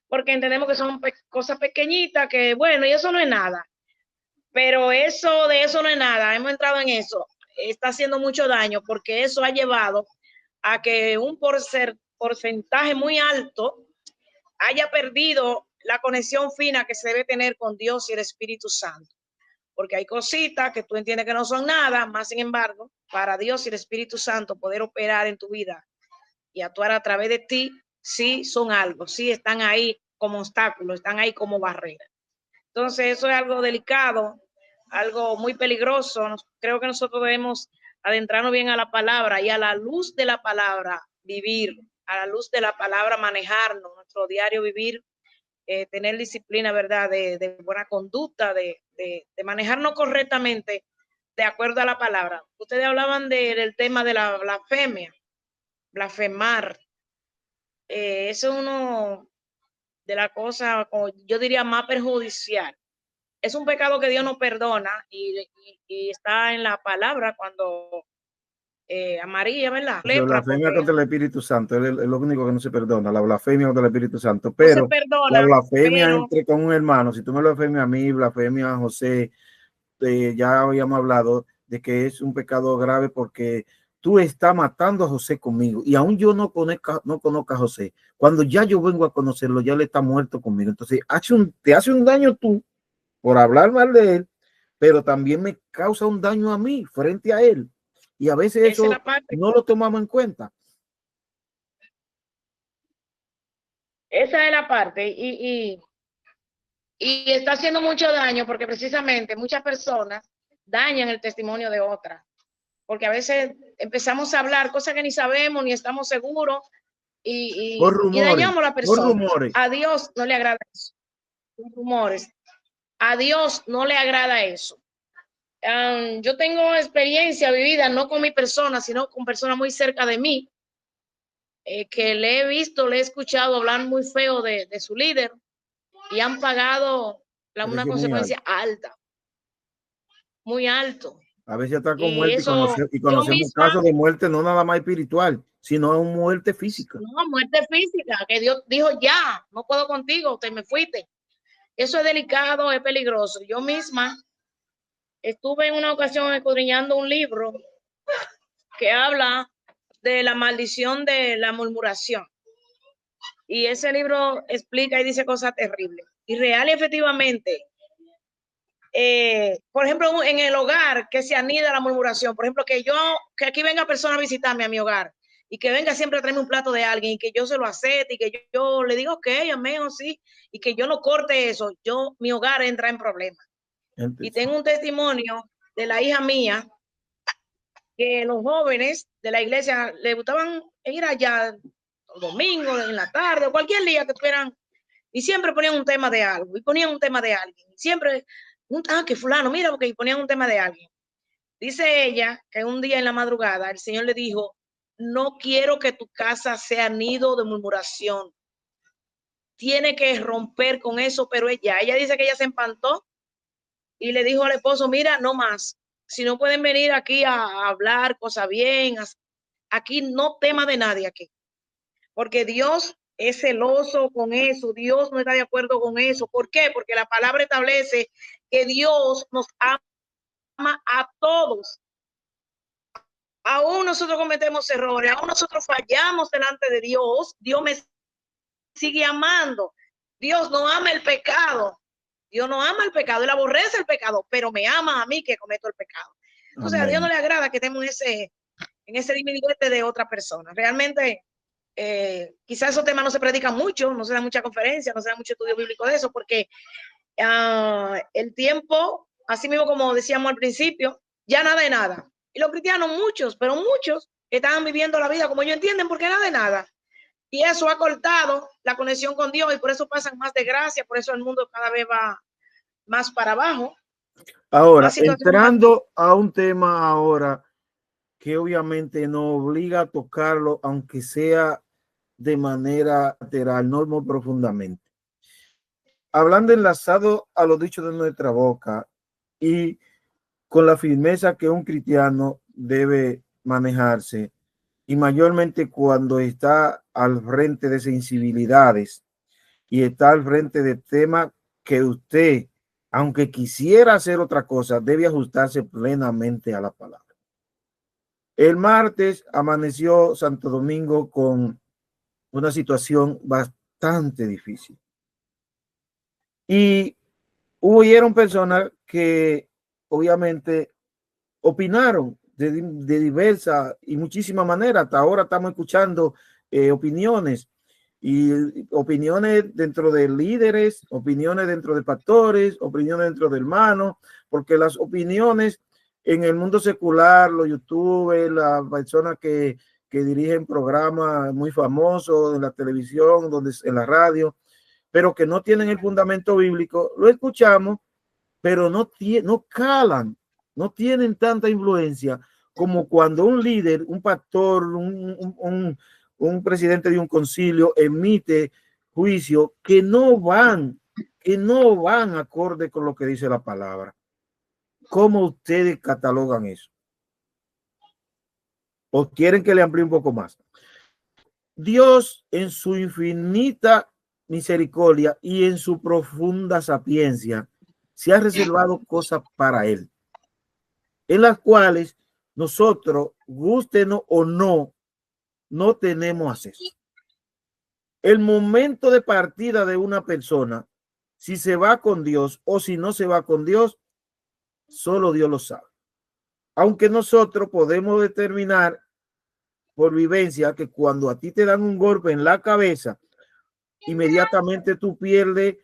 porque entendemos que son cosas pequeñitas que bueno, y eso no es nada, pero de eso no es nada, hemos entrado en eso, está haciendo mucho daño, porque eso ha llevado a que un porcentaje muy alto haya perdido la conexión fina que se debe tener con Dios y el Espíritu Santo. Porque hay cositas que tú entiendes que no son nada, más sin embargo, para Dios y el Espíritu Santo poder operar en tu vida y actuar a través de ti, sí son algo, sí están ahí como obstáculos, están ahí como barreras. Entonces eso es algo delicado, algo muy peligroso. Creo que nosotros debemos adentrarnos bien a la palabra y a la luz de la palabra vivir, a la luz de la palabra manejarnos, nuestro diario vivir, tener disciplina, ¿verdad? De buena conducta, de manejarnos correctamente de acuerdo a la palabra. Ustedes hablaban del tema de la blasfemia, blasfemar. Eso es uno de las cosas, yo diría, más perjudicial. Es un pecado que Dios no perdona y está en la palabra cuando a María, ¿verdad? La blasfemia contra el Espíritu Santo es lo único que no se perdona, la blasfemia contra el Espíritu Santo, pero no se perdona, la blasfemia entre con un hermano, si tú me blasfemias a mí, blasfemia a José, ya habíamos hablado de que es un pecado grave porque tú estás matando a José conmigo y aún yo no conozco a José. Cuando ya yo vengo a conocerlo, ya él está muerto conmigo. Entonces te hace un daño tú por hablar mal de él, pero también me causa un daño a mí frente a él. Y a veces eso no lo tomamos en cuenta. Esa es la parte. Y está haciendo mucho daño porque precisamente muchas personas dañan el testimonio de otras. Porque a veces empezamos a hablar cosas que ni sabemos, ni estamos seguros, y dañamos a la persona. A Dios no le agrada eso. Rumores. A Dios no le agrada eso. Yo tengo experiencia vivida, no con mi persona, sino con personas muy cerca de mí, que le he visto, le he escuchado hablar muy feo de su líder y han pagado una consecuencia alta, muy alto. A veces está con muerte y conocemos casos de muerte no nada más espiritual, sino muerte física. No, muerte física, que Dios dijo ya, no puedo contigo, te me fuiste. Eso es delicado, es peligroso. Yo misma estuve en una ocasión escudriñando un libro que habla de la maldición de la murmuración. Y ese libro explica y dice cosas terribles. Y real y efectivamente, por ejemplo, en el hogar que se anida la murmuración, por ejemplo, que aquí venga persona a visitarme a mi hogar y que venga siempre a traerme un plato de alguien y que yo se lo acepte y que yo le diga, ok, amén o sí, y que yo no corte eso, mi hogar entra en problemas. Y tengo un testimonio de la hija mía que los jóvenes de la iglesia le gustaban ir allá domingo, en la tarde, o cualquier día que tuvieran, y siempre ponían un tema de algo, y ponían un tema de alguien, siempre, que fulano, mira, porque ponían un tema de alguien. Dice ella que un día en la madrugada el Señor le dijo, no quiero que tu casa sea nido de murmuración, tiene que romper con eso, pero ella dice que ella se espantó y le dijo al esposo, mira, no más, si no pueden venir aquí a hablar cosas bien, aquí no tema de nadie aquí, porque Dios es celoso con eso, Dios no está de acuerdo con eso. ¿Por qué? Porque la palabra establece que Dios nos ama a todos. Aún nosotros cometemos errores, aún nosotros fallamos delante de Dios, Dios me sigue amando. Dios no ama el pecado. Dios no ama el pecado, Él aborrece el pecado, pero me ama a mí que cometo el pecado. Entonces a Dios no le agrada que estemos en ese diminuente de otra persona. Realmente, quizás esos temas no se predican mucho, no se da mucha conferencia, no se da mucho estudio bíblico de eso, porque el tiempo, así mismo como decíamos al principio, ya nada de nada. Y los cristianos, muchos, pero muchos, estaban viviendo la vida como ellos entienden, porque nada de nada. Y eso ha cortado la conexión con Dios y por eso pasan más desgracia, por eso el mundo cada vez va más para abajo. Ahora, entrando a un tema ahora que obviamente nos obliga a tocarlo, aunque sea de manera lateral, no muy profundamente. Hablando enlazado a los dichos de nuestra boca y con la firmeza que un cristiano debe manejarse, y mayormente cuando está al frente de sensibilidades y está al frente de temas que usted, aunque quisiera hacer otra cosa, debe ajustarse plenamente a la palabra. El martes amaneció Santo Domingo con una situación bastante difícil. Y hubieron personas que obviamente opinaron de diversas y muchísimas maneras. Hasta ahora estamos escuchando opiniones dentro de líderes, opiniones dentro de pastores, opiniones dentro de hermanos, porque las opiniones en el mundo secular, los youtubers, las personas que dirigen programas muy famosos en la televisión, en la radio, pero que no tienen el fundamento bíblico, lo escuchamos, pero no calan, no tienen tanta influencia como cuando un líder, un pastor, un presidente de un concilio emite juicio que no van acorde con lo que dice la palabra. ¿Cómo ustedes catalogan eso? ¿O quieren que le amplíe un poco más? Dios, en su infinita misericordia y en su profunda sapiencia, se ha reservado cosas para él, en las cuales nosotros, gústenos o no, no tenemos acceso. El momento de partida de una persona, si se va con Dios o si no se va con Dios, solo Dios lo sabe. Aunque nosotros podemos determinar por vivencia que cuando a ti te dan un golpe en la cabeza, inmediatamente tú pierdes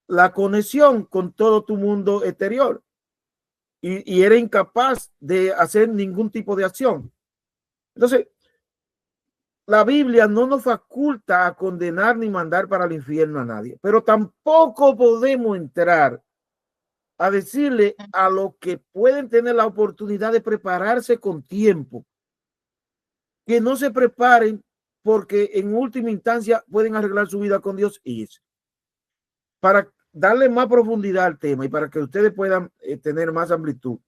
la conexión con todo tu mundo exterior y eres incapaz de hacer ningún tipo de acción. Entonces, la Biblia no nos faculta a condenar ni mandar para el infierno a nadie, pero tampoco podemos entrar a decirle a los que pueden tener la oportunidad de prepararse con tiempo, que no se preparen porque en última instancia pueden arreglar su vida con Dios y eso. Para darle más profundidad al tema y para que ustedes puedan tener más amplitud.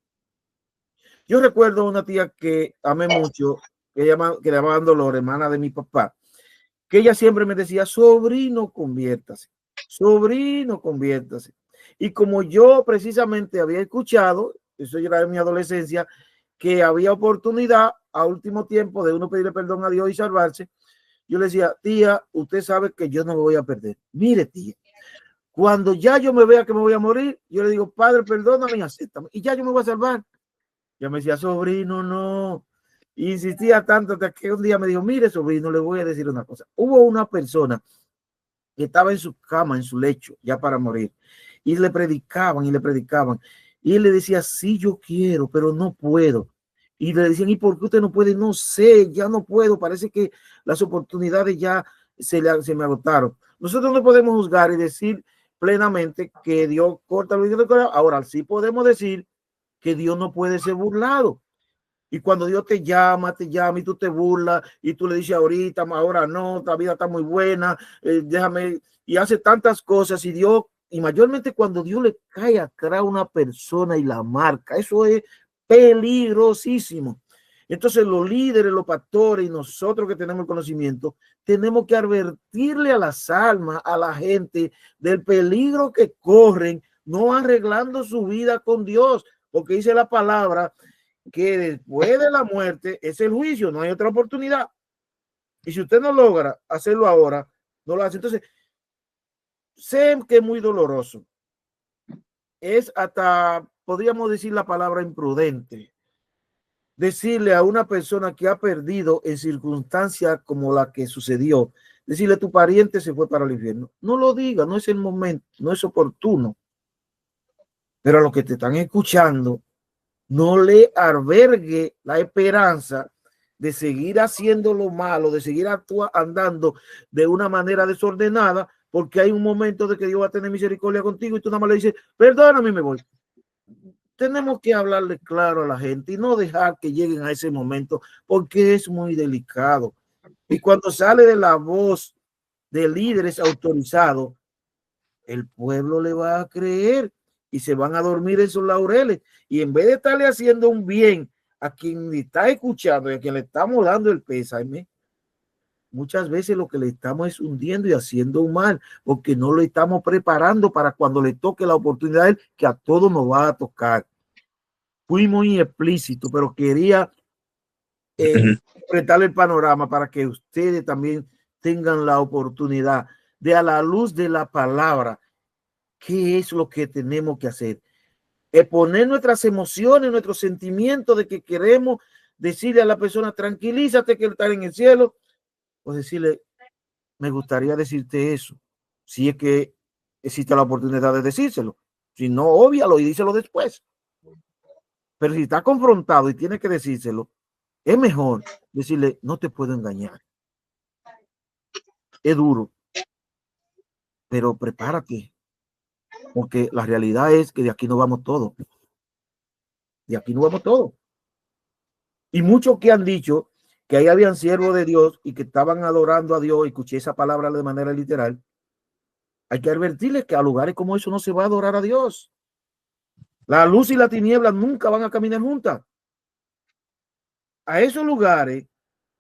Yo recuerdo una tía que amé mucho, que llamaban Dolores, hermana de mi papá, que ella siempre me decía, sobrino, conviértase. sobrino, conviértase. Y como yo precisamente había escuchado, eso ya era en mi adolescencia, que había oportunidad a último tiempo de uno pedirle perdón a Dios y salvarse, yo le decía, tía, usted sabe que yo no me voy a perder. Mire, tía, cuando ya yo me vea que me voy a morir, yo le digo, padre, perdóname y acéptame. Y ya yo me voy a salvar. Ya me decía, sobrino, no. Y insistía tanto hasta que un día me dijo, mire, sobrino, le voy a decir una cosa. Hubo una persona que estaba en su cama, en su lecho, ya para morir, y le predicaban y le predicaban. Y él le decía, sí, yo quiero, pero no puedo. Y le decían, ¿y por qué usted no puede? No sé, ya no puedo. Parece que las oportunidades ya se me agotaron. Nosotros no podemos juzgar y decir plenamente que Dios corta los dedos. Ahora sí podemos decir que Dios no puede ser burlado. Y cuando Dios te llama y tú te burlas y tú le dices ahorita, ahora no, la vida está muy buena, déjame, y hace tantas cosas y Dios, y mayormente cuando Dios le cae atrás a una persona y la marca, eso es peligrosísimo. Entonces los líderes, los pastores y nosotros que tenemos el conocimiento, tenemos que advertirle a las almas, a la gente del peligro que corren, no arreglando su vida con Dios, porque dice la palabra que después de la muerte es el juicio, no hay otra oportunidad. Y si usted no logra hacerlo ahora, no lo hace. Entonces, sé que es muy doloroso. Es hasta, podríamos decir la palabra imprudente, decirle a una persona que ha perdido en circunstancias como la que sucedió, decirle tu pariente se fue para el infierno. No lo diga, no es el momento, no es oportuno. Pero a los que te están escuchando, no le albergue la esperanza de seguir haciendo lo malo, de seguir andando de una manera desordenada, porque hay un momento de que Dios va a tener misericordia contigo y tú nada más le dices, perdóname, me voy. Tenemos que hablarle claro a la gente y no dejar que lleguen a ese momento, porque es muy delicado. Y cuando sale de la voz de líderes autorizados, el pueblo le va a creer y se van a dormir en sus laureles. Y en vez de estarle haciendo un bien a quien le está escuchando y a quien le estamos dando el pésame, muchas veces lo que le estamos es hundiendo y haciendo un mal, porque no lo estamos preparando para cuando le toque la oportunidad que a todos nos va a tocar. Fui muy explícito, pero quería prestarle el panorama para que ustedes también tengan la oportunidad de, a la luz de la palabra, ¿qué es lo que tenemos que hacer? Poner nuestras emociones, nuestros sentimientos de que queremos decirle a la persona, tranquilízate que él está en el cielo, o decirle, me gustaría decirte eso, si es que existe la oportunidad de decírselo. Si no, óbvialo y díselo después. Pero si está confrontado y tiene que decírselo, es mejor decirle, no te puedo engañar. Es duro, pero prepárate, porque la realidad es que de aquí no vamos todos. De aquí no vamos todos. Y muchos que han dicho que ahí habían siervos de Dios y que estaban adorando a Dios, y escuché esa palabra de manera literal, hay que advertirles que a lugares como eso no se va a adorar a Dios. La luz y la tiniebla nunca van a caminar juntas. A esos lugares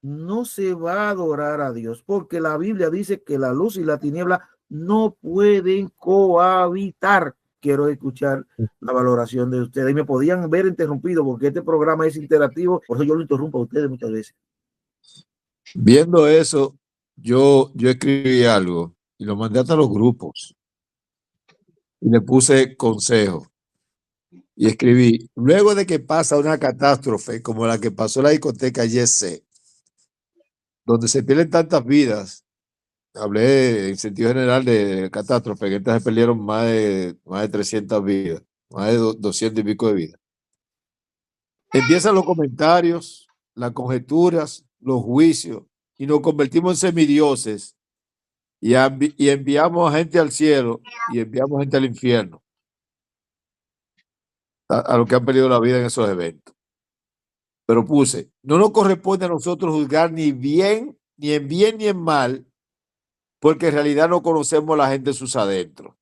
no se va a adorar a Dios, porque la Biblia dice que la luz y la tiniebla no pueden cohabitar. Quiero escuchar la valoración de ustedes. Y me podían ver interrumpido porque este programa es interactivo, por eso yo lo interrumpo a ustedes muchas veces. Viendo eso, yo escribí algo y lo mandé hasta los grupos y le puse consejo. Y escribí, luego de que pasa una catástrofe como la que pasó en la discoteca YC, donde se pierden tantas vidas, hablé en sentido general de catástrofe, que estas se perdieron más de 300 vidas, más de 200 y pico de vidas. Empiezan los comentarios, las conjeturas, los juicios, y nos convertimos en semidioses y enviamos a gente al cielo y enviamos gente al infierno, a los que han perdido la vida en esos eventos. Pero puse, no nos corresponde a nosotros juzgar ni en bien ni en mal, porque en realidad no conocemos a la gente en sus adentros.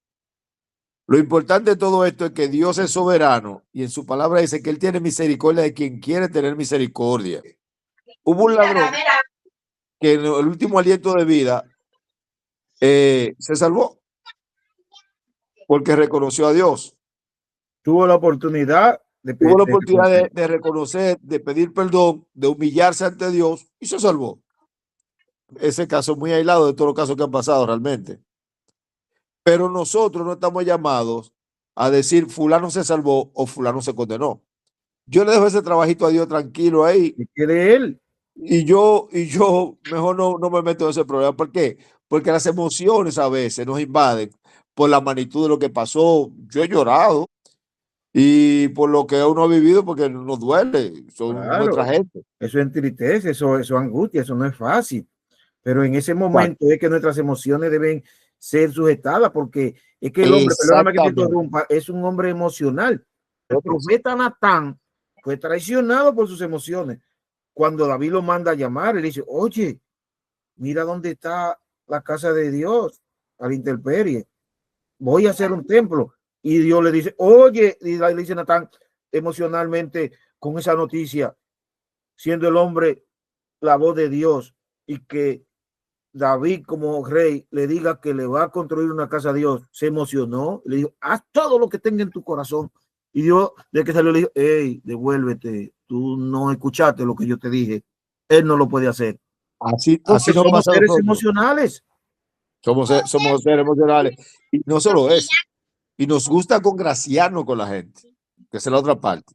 Lo importante de todo esto es que Dios es soberano y en su palabra dice que Él tiene misericordia de quien quiere tener misericordia. Hubo un ladrón que en el último aliento de vida se salvó. porque reconoció a Dios. Tuvo la oportunidad de Tuvo la pedir. oportunidad de reconocer, de pedir perdón, de humillarse ante Dios y se salvó. Ese caso es muy aislado de todos los casos que han pasado realmente. Pero nosotros no estamos llamados a decir fulano se salvó o fulano se condenó. Yo le dejo ese trabajito a Dios tranquilo ahí. ¿Qué quiere él? Y yo mejor no me meto en ese problema. ¿Por qué? Porque las emociones a veces nos invaden por la magnitud de lo que pasó. Yo he llorado y por lo que uno ha vivido, porque nos duele, son nuestra Claro, gente. eso entristece, eso angustia, eso no es fácil. Pero en ese momento es que nuestras emociones deben ser sujetadas, porque es que el hombre, perdóname que te Exactamente. interrumpa, es un hombre emocional. El profeta Natán fue traicionado por sus emociones. Cuando David lo manda a llamar, él dice, oye, mira dónde está la casa de Dios a la intemperie. Voy a hacer un templo. Y Dios le dice, oye, y le dice Natán emocionalmente con esa noticia, siendo el hombre la voz de Dios, y que David como rey le diga que le va a construir una casa a Dios, se emocionó, le dijo, haz todo lo que tenga en tu corazón. Y Dios, de que salió, le dijo, hey, devuélvete, tú no escuchaste lo que yo te dije, él no lo puede hacer. Así Porque nos somos pasa a seres nosotros. emocionales. Somos seres emocionales. Y no solo eso. Y nos gusta congraciarnos con la gente, que es la otra parte.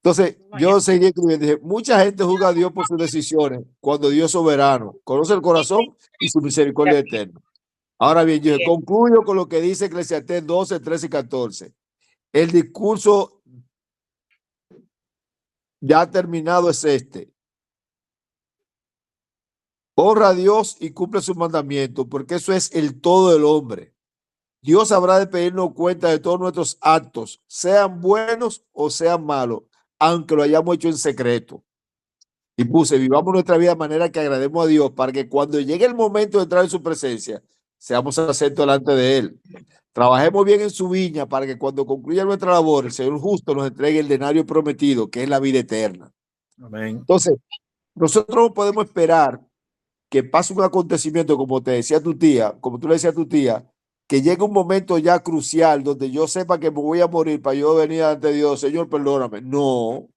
Entonces, yo seguí escribiendo. Dije, mucha gente juzga a Dios por sus decisiones cuando Dios es soberano, conoce el corazón y su misericordia eterna. Ahora bien, yo concluyo con lo que dice Eclesiastés 12, 13 y 14. El discurso ya terminado es este. Honra a Dios y cumple sus mandamientos, porque eso es el todo del hombre. Dios habrá de pedirnos cuenta de todos nuestros actos, sean buenos o sean malos, aunque lo hayamos hecho en secreto. Y puse, vivamos nuestra vida de manera que agrademos a Dios para que cuando llegue el momento de entrar en su presencia, seamos aceptos delante de Él. Trabajemos bien en su viña para que cuando concluya nuestra labor, el Señor justo nos entregue el denario prometido, que es la vida eterna. Amén. Entonces, nosotros no podemos esperar que pase un acontecimiento, como te decía tu tía, como tú le decías a tu tía, que llegue un momento ya crucial donde yo sepa que me voy a morir para yo venir ante Dios, Señor, perdóname. No,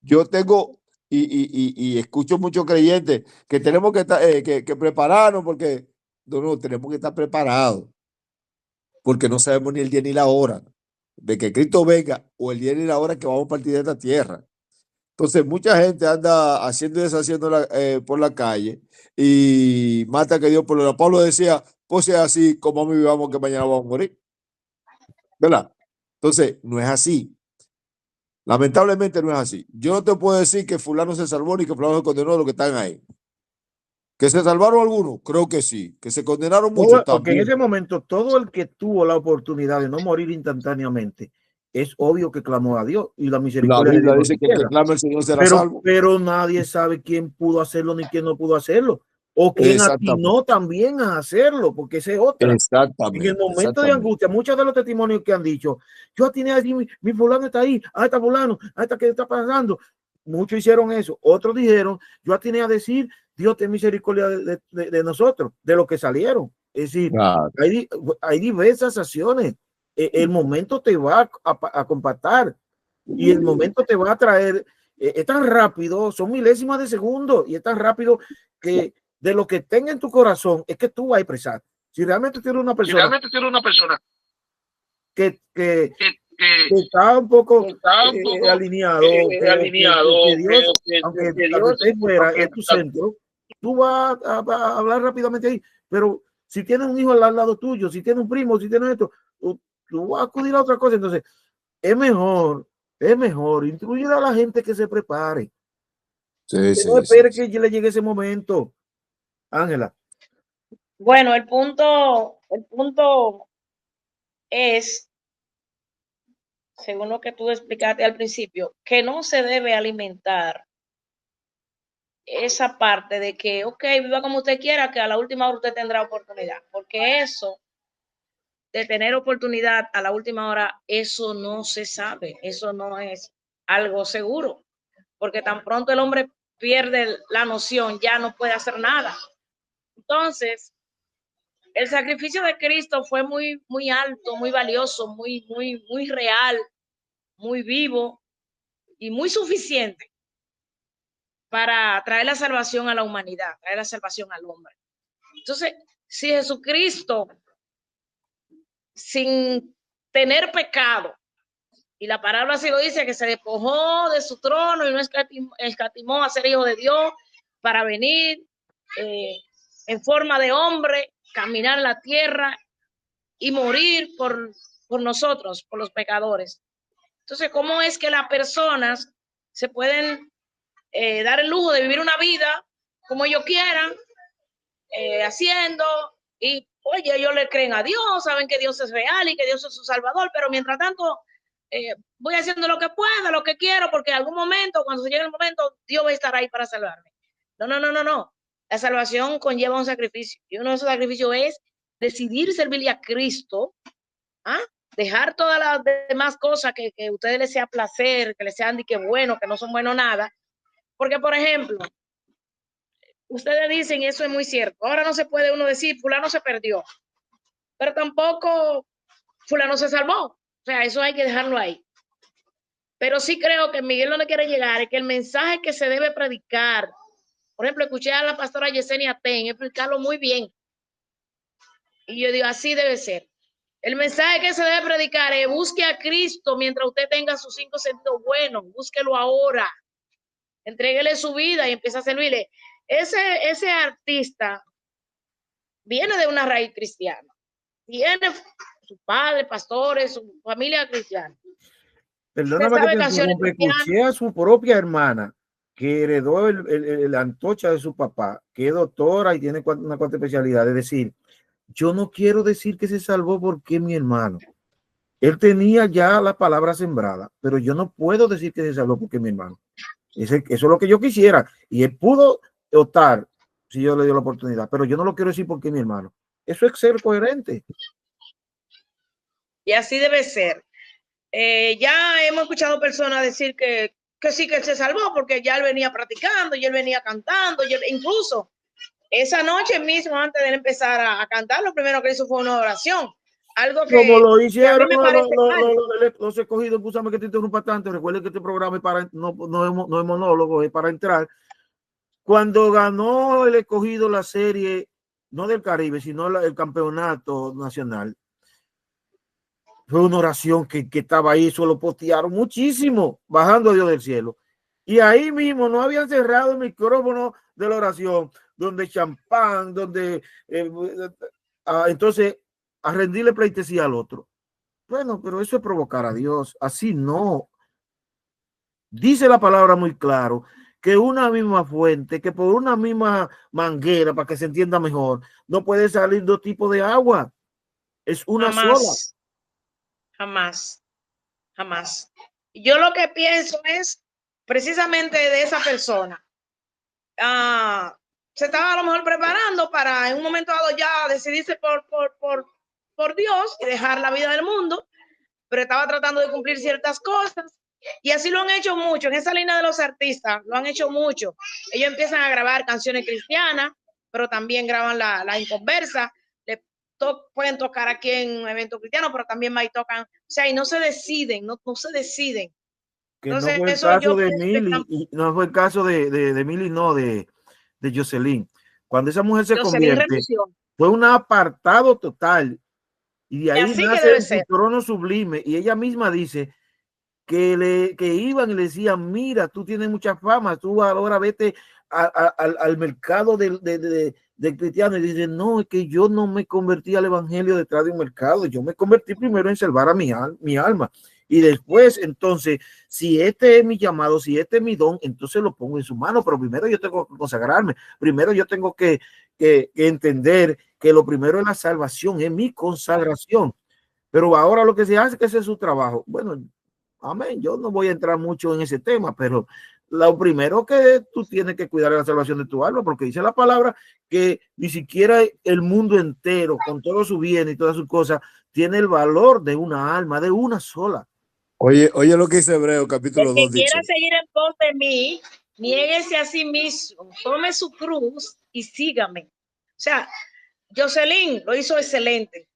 yo tengo, y escucho muchos creyentes que tenemos que, estar, que prepararnos porque no, tenemos que estar preparados, porque no sabemos ni el día ni la hora de que Cristo venga o el día ni la hora que vamos a partir de esta tierra. Entonces, mucha gente anda haciendo y deshaciendo por la calle y mata que Dios por lo. Pablo decía, pues es así como me vivamos que mañana vamos a morir. ¿Verdad? Entonces, no es así. Lamentablemente no es así. Yo no te puedo decir que fulano se salvó ni que fulano se condenó, los que están ahí. ¿Que se salvaron algunos? Creo que sí. ¿Que se condenaron muchos? Porque en También. ese momento todo el que tuvo la oportunidad de no morir instantáneamente, es obvio que clamó a Dios y la La misericordia de Biblia Dios no dice se que el que quiebra. clama al Señor será salvo. Pero nadie sabe quién pudo hacerlo ni quién no pudo hacerlo, o quién Exactamente. atinó también a hacerlo, porque esa es otra. En el Exactamente. momento de Exactamente. angustia, muchos de los testimonios que han dicho, yo atiné a decir, mi fulano está ahí, ahí está fulano, ahí está, ¿qué está pasando? Muchos hicieron eso. Otros dijeron, yo atiné a decir, Dios ten misericordia de nosotros, de los que salieron. Es decir, Claro. hay diversas acciones. El momento te va a compactar y el momento te va a traer, es tan rápido, son milésimas de segundo, y es tan rápido que de lo que tenga en tu corazón es que tú vas a expresar. Si realmente tienes una persona que está un poco alineado, que Dios, aunque esté fuera, es tu centro, tú vas a hablar rápidamente ahí. Pero si tienes un hijo al lado tuyo, si tienes un primo, si tienes esto, tú vas a acudir a otra cosa. Entonces, es mejor incluir a la gente que se prepare. Sí, Que sí, no espere sí. que le llegue ese momento. Ángela. Bueno, el punto es, según lo que tú explicaste al principio, que no se debe alimentar esa parte de que, ok, viva como usted quiera, que a la última hora usted tendrá oportunidad, porque eso de tener oportunidad a la última hora, eso no se sabe, eso no es algo seguro, porque tan pronto el hombre pierde la noción, ya no puede hacer nada. Entonces, el sacrificio de Cristo fue muy, muy alto, muy valioso, muy real, muy vivo y muy suficiente para traer la salvación a la humanidad, traer la salvación al hombre. Entonces, si Jesucristo, sin tener pecado, y la palabra así lo dice, que se despojó de su trono y no escatimó a ser hijo de Dios para venir en forma de hombre, caminar la tierra y morir por nosotros, por los pecadores. Entonces, ¿cómo es que las personas se pueden dar el lujo de vivir una vida como ellos quieran, haciendo, y oye, ellos le creen a Dios, saben que Dios es real y que Dios es su salvador, pero mientras tanto voy haciendo lo que pueda, lo que quiero, porque en algún momento, cuando se llegue el momento, Dios va a estar ahí para salvarme? No. La salvación conlleva un sacrificio, y uno de esos sacrificios es decidir servirle a Cristo, dejar todas las demás cosas que a ustedes les sea placer, que les sean de que bueno, que no son bueno nada. Porque, por ejemplo, ustedes dicen, eso es muy cierto, ahora no se puede uno decir, fulano se perdió, pero tampoco fulano se salvó. O sea, eso hay que dejarlo ahí. Pero sí creo que Miguel no le quiere llegar, es que el mensaje que se debe predicar, por ejemplo, escuché a la pastora Yesenia Ten explicarlo muy bien. Y yo digo, así debe ser. El mensaje que se debe predicar es: busque a Cristo mientras usted tenga sus 5 sentidos buenos, búsquelo ahora, entréguele su vida y empieza a servirle. Ese artista viene de una raíz cristiana, tiene su padre, pastores, su familia cristiana. Perdóname que te interrumpa, escuché a su propia hermana que heredó la antorcha de su papá, que es doctora y tiene una cuanta especialidad, es decir, yo no quiero decir que se salvó porque mi hermano. Él tenía ya la palabra sembrada, pero yo no puedo decir que se salvó porque mi hermano. Eso es lo que yo quisiera. Y él pudo optar si yo le dio la oportunidad, pero yo no lo quiero decir porque mi hermano. Eso es ser coherente. Y así debe ser. Ya hemos escuchado personas decir que sí, que él se salvó porque ya él venía practicando y él venía cantando. Incluso esa noche mismo, antes de él empezar a cantar, lo primero que hizo fue una oración. Algo que, como lo hicieron los escogidos. Escúchame que te interrumpa tanto. Recuerden que este programa es para, no es monólogo, es para entrar. Cuando ganó el escogido la serie, no del Caribe, sino el campeonato nacional, fue una oración que estaba ahí, eso lo postearon muchísimo, bajando a Dios del cielo. Y ahí mismo no habían cerrado el micrófono de la oración, donde champán, donde entonces a rendirle pleitesía al otro. Bueno, pero eso es provocar a Dios. Así no. Dice la palabra muy claro que una misma fuente, que por una misma manguera, para que se entienda mejor, no puede salir 2 tipos de agua. Es una sola. Jamás. Yo lo que pienso es precisamente de esa persona. Se estaba a lo mejor preparando para en un momento dado ya decidirse por Dios y dejar la vida del mundo, pero estaba tratando de cumplir ciertas cosas. Y así lo han hecho mucho. En esa línea de los artistas lo han hecho mucho. Ellos empiezan a grabar canciones cristianas, pero también graban la inconversa. Pueden tocar aquí en un evento cristiano, pero también ahí tocan. O sea, y no se deciden, no se deciden. Que entonces, no fue el caso de Mili, no fue el caso de Mili, no, de Jocelyn. Cuando esa mujer se convierte, fue un apartado total. Y de ahí nace su trono sublime. Y ella misma dice que iban y le decían: mira, tú tienes mucha fama, tú ahora vete al mercado del cristiano. Y dice: no, es que yo no me convertí al evangelio detrás de un mercado, yo me convertí primero en salvar a mi alma. Y después, entonces, si este es mi llamado, si este es mi don, entonces lo pongo en su mano. Pero primero yo tengo que consagrarme, primero yo tengo que entender que lo primero es la salvación, es mi consagración. Pero ahora lo que se hace es que ese es su trabajo. Bueno, amén, yo no voy a entrar mucho en ese tema, pero lo primero que tú tienes que cuidar es la salvación de tu alma, porque dice la palabra que ni siquiera el mundo entero, con todo su bien y todas sus cosas, tiene el valor de una alma, de una sola. Oye lo que dice Hebreo capítulo 2. El que quiera seguir en pos de mí, niéguese a sí mismo, tome su cruz y sígame. O sea, Jocelyn lo hizo excelente,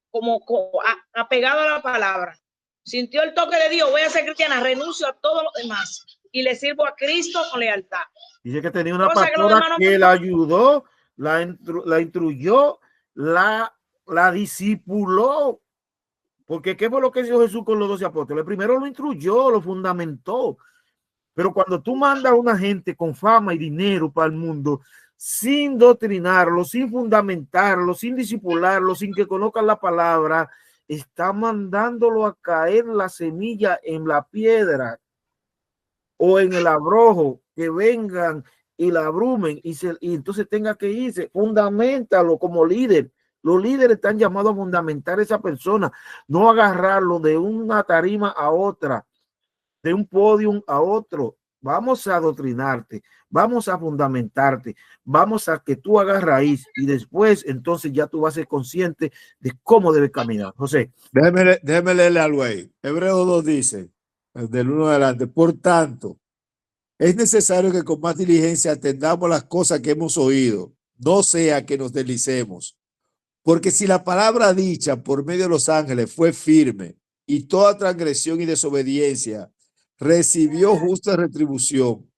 apegado a la palabra. Sintió el toque de Dios, voy a ser cristiana, renuncio a todo lo demás y le sirvo a Cristo con lealtad. Dice que tenía una pastora que la ayudó, la instruyó, la discipuló. Porque ¿qué fue lo que hizo Jesús con los 12 apóstoles? Primero lo instruyó, lo fundamentó. Pero cuando tú mandas a una gente con fama y dinero para el mundo, sin doctrinarlo, sin fundamentarlo, sin discipularlo, sin que conozcan la palabra, está mandándolo a caer la semilla en la piedra o en el abrojo, que vengan y la abrumen y entonces tenga que irse. Fundamentalo como líder. Los líderes están llamados a fundamentar a esa persona, no agarrarlo de una tarima a otra, de un podio a otro. Vamos a adoctrinarte, vamos a fundamentarte, vamos a que tú hagas raíz y después entonces ya tú vas a ser consciente de cómo debes caminar. José. Déjeme leerle algo ahí. Hebreos 2 dice, del 1 adelante, por tanto, es necesario que con más diligencia atendamos las cosas que hemos oído, no sea que nos deslicemos. Porque si la palabra dicha por medio de los ángeles fue firme y toda transgresión y desobediencia recibió justa retribución,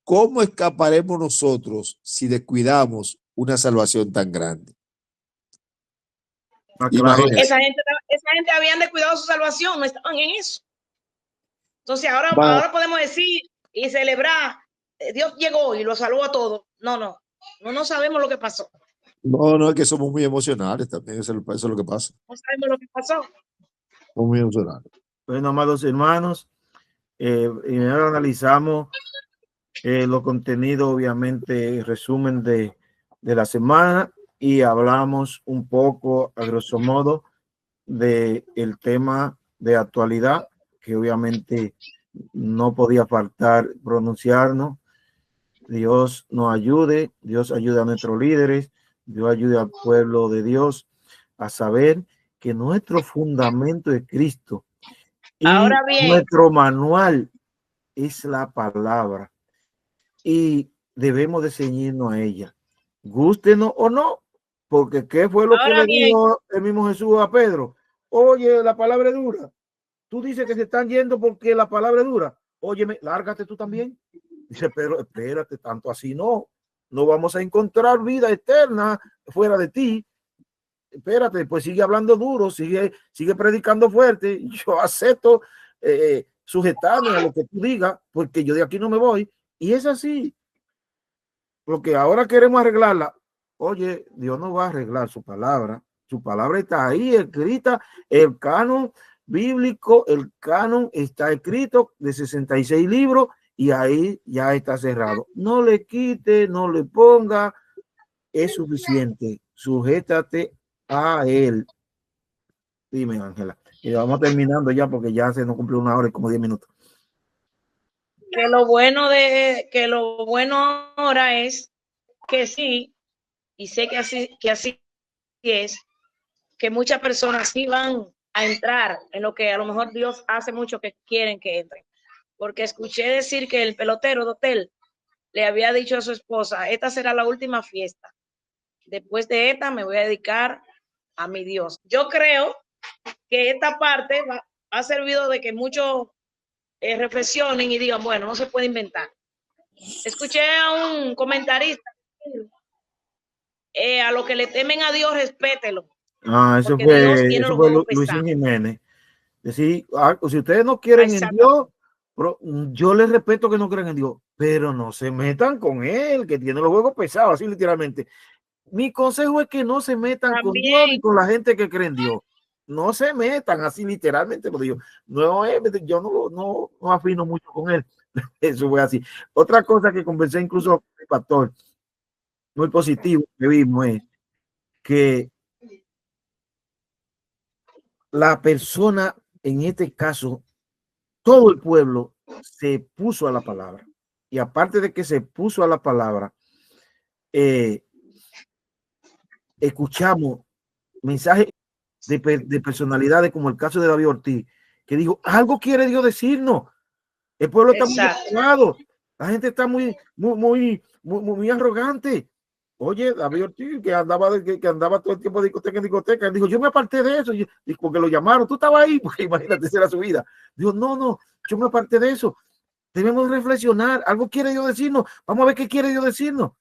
¿cómo escaparemos nosotros si descuidamos una salvación tan grande? Esa gente habían descuidado su salvación, no estaban en eso. Entonces ahora podemos decir y celebrar, Dios llegó y lo salvó a todos. No sabemos lo que pasó. No, es que somos muy emocionales también, eso es lo que pasa. No sabemos lo que pasó. Somos muy emocionales. Bueno, amados hermanos, primero analizamos los contenidos, obviamente, resumen de la semana y hablamos un poco, a grosso modo, de el tema de actualidad, que obviamente no podía faltar pronunciarnos. Dios nos ayude, Dios ayude a nuestros líderes, Dios ayude al pueblo de Dios a saber que nuestro fundamento es Cristo. Y ahora bien, nuestro manual es la palabra y debemos de ceñirnos a ella, gústenos o no, porque ¿qué fue lo que le dijo el mismo Jesús a Pedro? Oye, la palabra es dura. Tú dices que se están yendo porque la palabra es dura. Óyeme, lárgate tú también. Dice Pedro, espérate, tanto así no vamos a encontrar vida eterna fuera de ti. Espérate, pues sigue hablando duro, sigue predicando fuerte. Yo acepto sujetarme a lo que tú digas, porque yo de aquí no me voy. Y es así. Porque ahora queremos arreglarla. Oye, Dios no va a arreglar su palabra. Su palabra está ahí escrita. El canon bíblico, el canon está escrito de 66 libros y ahí ya está cerrado. No le quite, no le ponga. Es suficiente. Sujétate a él. Dime, Ángela. Y vamos terminando ya porque ya se nos cumplió 1 hora y como 10 minutos. Que lo bueno ahora es que sí, y sé que así es, que muchas personas sí van a entrar en lo que a lo mejor Dios hace mucho que quieren que entren. Porque escuché decir que el pelotero de hotel le había dicho a su esposa, esta será la última fiesta. Después de esta me voy a dedicar a mi Dios. Yo creo que esta parte ha servido de que muchos reflexionen y digan, bueno, no se puede inventar. Escuché a un comentarista, a lo que le temen a Dios, respételo. Eso fue Luis Jiménez. Decir, si ustedes no quieren en Dios, yo les respeto que no crean en Dios, pero no se metan con él, que tiene los juegos pesados, así literalmente. Mi consejo es que no se metan con Dios y con la gente que cree en Dios. No se metan, así literalmente lo digo. Yo no afino mucho con él. Eso fue así. Otra cosa que conversé incluso con el pastor, muy positivo que vimos, es que la persona, en este caso, todo el pueblo se puso a la palabra. Y aparte de que se puso a la palabra, escuchamos mensajes de personalidades como el caso de David Ortiz, que dijo, algo quiere Dios decirnos. El pueblo está muy desesperado. La gente está muy arrogante. Oye, David Ortiz, que andaba, que andaba todo el tiempo de discoteca en discoteca, él dijo, yo me aparté de eso, y porque lo llamaron, tú estabas ahí, porque imagínate, esa era su vida. Dijo, no, yo me aparté de eso. Debemos reflexionar, algo quiere Dios decirnos, vamos a ver qué quiere Dios decirnos.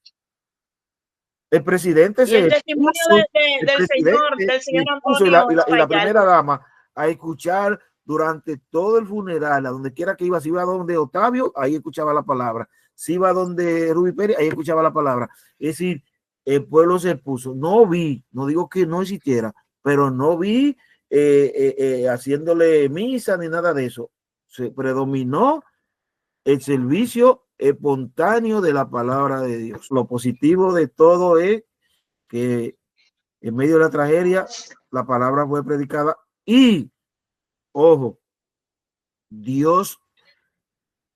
El presidente Y el se testimonio puso, el del presidente se señor puso Antonio y la Fayal. primera dama a escuchar durante todo el funeral, a donde quiera que iba, si iba donde Octavio, ahí escuchaba la palabra, si iba donde Rubí Pérez, ahí escuchaba la palabra. Es decir, el pueblo se puso, no vi, no digo que no existiera, pero no vi haciéndole misa ni nada de eso. Se predominó el servicio espontáneo de la palabra de Dios. Lo positivo de todo es que en medio de la tragedia la palabra fue predicada y, ojo, Dios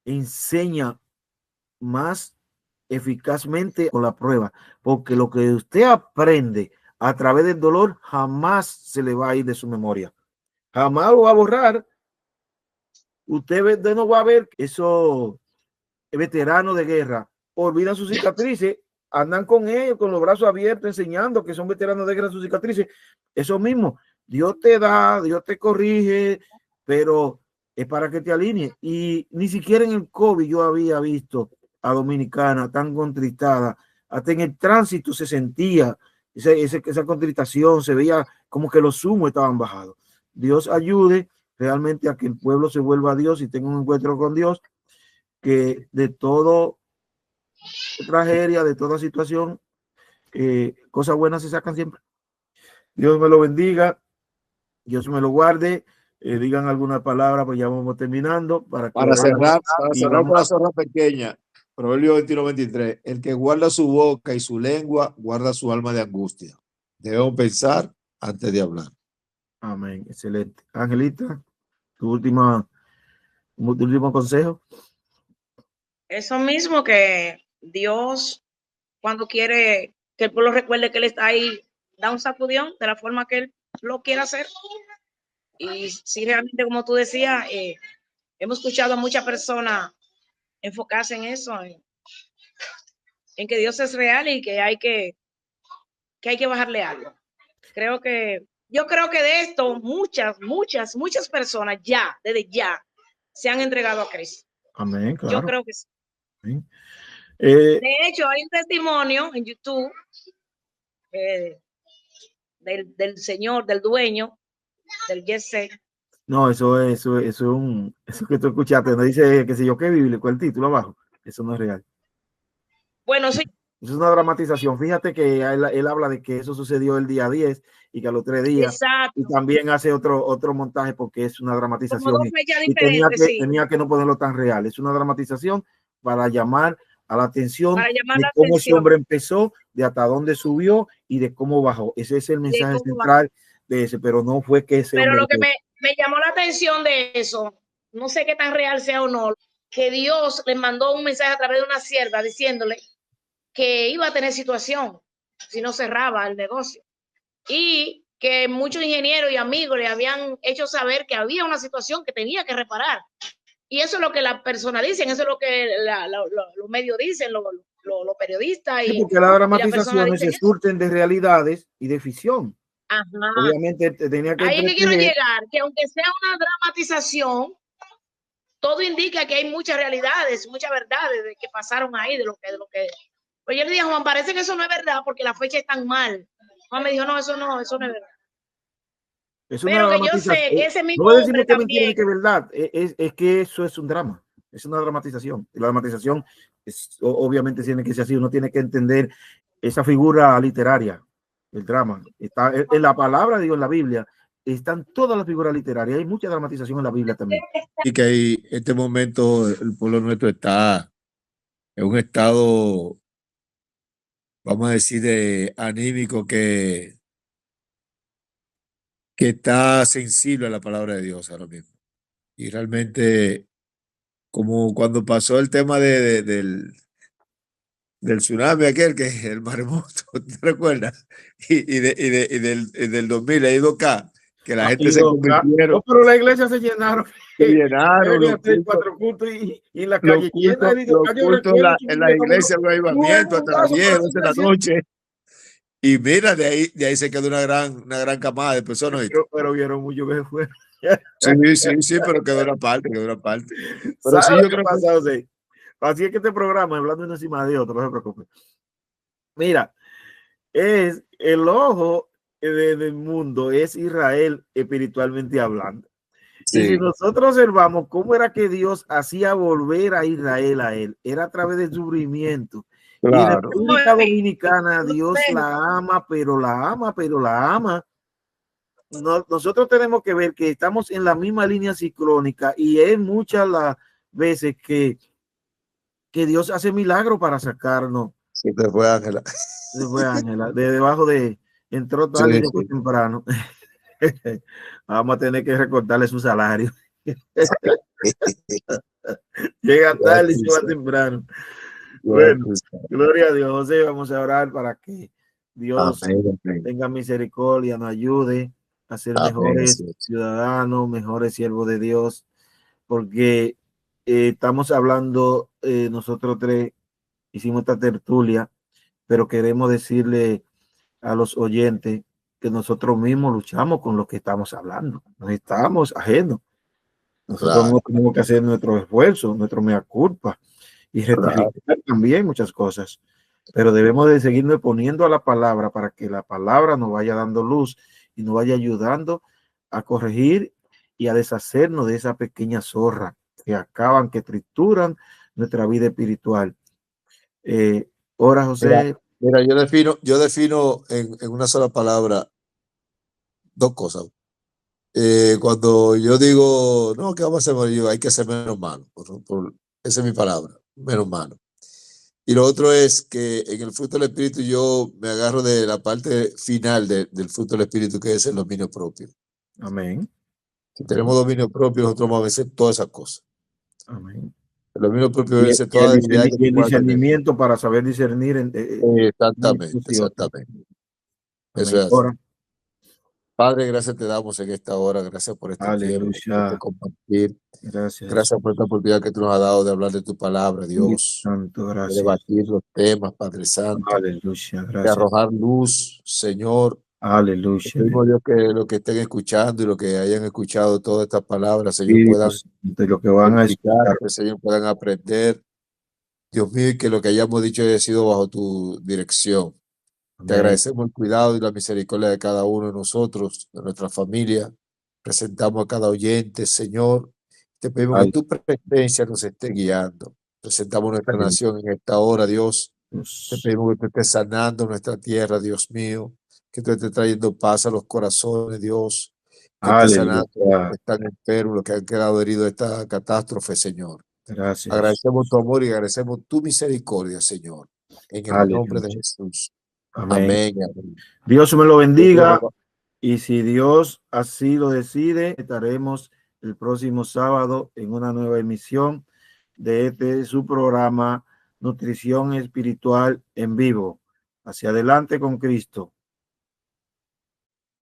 enseña más eficazmente con la prueba, porque lo que usted aprende a través del dolor jamás se le va a ir de su memoria, jamás lo va a borrar. Usted no va a ver esos veteranos de guerra, olvidan sus cicatrices, andan con ellos, con los brazos abiertos, enseñando que son veteranos de guerra sus cicatrices. Eso mismo, Dios te da, Dios te corrige, pero es para que te alinee. Y ni siquiera en el COVID yo había visto a Dominicana tan contristada, hasta en el tránsito se sentía esa contristación, se veía como que los humos estaban bajados. Dios ayude realmente a que el pueblo se vuelva a Dios y tenga un encuentro con Dios, que de todo tragedia, de toda situación, cosas buenas se sacan siempre. Dios me lo bendiga, Dios me lo guarde. Digan alguna palabra, pues ya vamos terminando. Para cerrar con la zorra pequeña, Proverbio 21:23, el que guarda su boca y su lengua, guarda su alma de angustia. Debemos pensar antes de hablar. Amén, excelente. Angelita, tu último consejo. Eso mismo, que Dios, cuando quiere que el pueblo recuerde que Él está ahí, da un sacudión de la forma que Él lo quiere hacer. Y si realmente, como tú decías, hemos escuchado a muchas personas enfocarse en eso, en que Dios es real y que hay que bajarle algo. Yo creo que de esto muchas personas ya, desde ya, se han entregado a Cristo. Amén, claro. Yo creo que sí. De hecho, hay un testimonio en YouTube del señor, del dueño, del Jesse. No, eso que tú escuchaste, no dice que sé yo qué bíblico el título abajo. Eso no es real. Bueno, sí. Eso es una dramatización. Fíjate que él habla de que eso sucedió el día 10 y que a los 3 días. Exacto. Y también hace otro montaje porque es una dramatización. Como 2 fechas diferentes, tenía que no ponerlo tan real. Es una dramatización para llamar a la atención de cómo ese hombre empezó, de hasta dónde subió y de cómo bajó. Ese es el mensaje central de ese, pero no fue que ese Pero hombre... lo que me llamó la atención de eso, no sé qué tan real sea o no, que Dios le mandó un mensaje a través de una sierva diciéndole que iba a tener situación si no cerraba el negocio, y que muchos ingenieros y amigos le habían hecho saber que había una situación que tenía que reparar. Y eso es lo que las personas dicen, eso es lo que los medios dicen, los periodistas. Sí, porque las dramatizaciones se surten de realidades y de ficción. Ajá. Obviamente tenía que... Ahí es que quiero llegar, que aunque sea una dramatización, todo indica que hay muchas realidades, muchas verdades de que pasaron ahí, de lo que. Pues yo le dije, Juan, parece que eso no es verdad porque la fecha es tan mal. Juan me dijo, no, eso no es verdad. Es pero que yo sé que ese mismo no decimos que mentira ni que es verdad, es que eso es un drama, es una dramatización. Y la dramatización obviamente tiene que ser así, uno tiene que entender esa figura literaria, el drama. Está en la palabra de Dios, en la Biblia, están todas las figuras literarias, hay mucha dramatización en la Biblia también. Y que en este momento el pueblo nuestro está en un estado, vamos a decir, de anímico que está sensible a la palabra de Dios ahora mismo. Y realmente, como cuando pasó el tema del tsunami aquel, que es el maremoto, ¿te recuerdas? Y del 2000 ha ido acá. que la Ay, gente se loca. convirtieron, No, pero la iglesia se llenaron. se llenaron Venía a hacer 4 cultos y la los calle llena. Y digo, yo cultos recuerdo en la como iglesia, un avivamiento hasta las 10, 11 de la noche. Y mira, de ahí se quedó una gran camada de personas. Pero vieron mucho que fue. Sí, pero quedó una parte. Pero ¿Sabes sí, lo yo que creo pasa, José? Así es que este programa, hablando uno encima de otro, no se preocupe. Mira, es el ojo del mundo, es Israel espiritualmente hablando. Y si sí, nosotros observamos cómo era que Dios hacía volver a Israel a él, era a través del sufrimiento. Y claro. República Dominicana, Dios la ama, pero la ama, pero la ama. Nosotros tenemos que ver que estamos en la misma línea ciclónica y es muchas las veces que Dios hace milagro para sacarnos. Sí, te fue Ángela. Se fue Ángela, de debajo de, entró tarde y se fue temprano. Vamos a tener que recortarle su salario. Llega tarde y se va temprano. Bueno, gloria a Dios, José. Vamos a orar para que Dios tenga misericordia, nos ayude a ser mejores ciudadanos, mejores siervos de Dios, porque estamos hablando, nosotros tres hicimos esta tertulia, pero queremos decirle a los oyentes que nosotros mismos luchamos con lo que estamos hablando, no estamos ajenos. Nosotros no tenemos que hacer nuestro esfuerzo, nuestro mea culpa y rectificar también muchas cosas, pero debemos de seguirnos poniendo a la palabra para que la palabra nos vaya dando luz y nos vaya ayudando a corregir y a deshacernos de esa pequeña zorra que acaban, que trituran nuestra vida espiritual. Ahora, José. Mira, yo defino en una sola palabra dos cosas. Cuando yo digo, no, ¿qué vamos a hacer? Yo, hay que ser menos malo. Esa es mi palabra, menos malo. Y lo otro es que en el fruto del Espíritu yo me agarro de la parte final del fruto del Espíritu, que es el dominio propio. Amén. Si tenemos dominio propio, nosotros vamos a vencer todas esas cosas. Amén. El dominio propio vence toda debilidad que y el discernimiento para saber discernir. Exactamente. Eso es así. Padre, gracias te damos en esta hora, gracias por este tiempo, por este compartir. Gracias por esta oportunidad que tú nos has dado de hablar de tu palabra, Dios. Santo, de debatir los temas, Padre Santo. Aleluya, gracias. De arrojar luz, Señor. Aleluya. Pedimos, Dios, que lo que estén escuchando y lo que hayan escuchado todas estas palabras, Señor, puedan de lo que van a escuchar, que Señor, puedan aprender. Dios mío, y que lo que hayamos dicho haya sido bajo tu dirección. Te agradecemos el cuidado y la misericordia de cada uno de nosotros, de nuestra familia. Presentamos a cada oyente, Señor. Te pedimos que tu presencia nos esté guiando. Presentamos nuestra nación en esta hora, Dios. Te pedimos que tú estés sanando nuestra tierra, Dios mío. Que tú estés trayendo paz a los corazones, Dios. Que estés sanando los que están enfermos, los que han quedado heridos de esta catástrofe, Señor. Gracias. Agradecemos tu amor y agradecemos tu misericordia, Señor. En el nombre de Jesús. Amén. Dios me lo bendiga. Y si Dios así lo decide, estaremos el próximo sábado en una nueva emisión de su programa Nutrición Espiritual en Vivo. Hacia adelante con Cristo.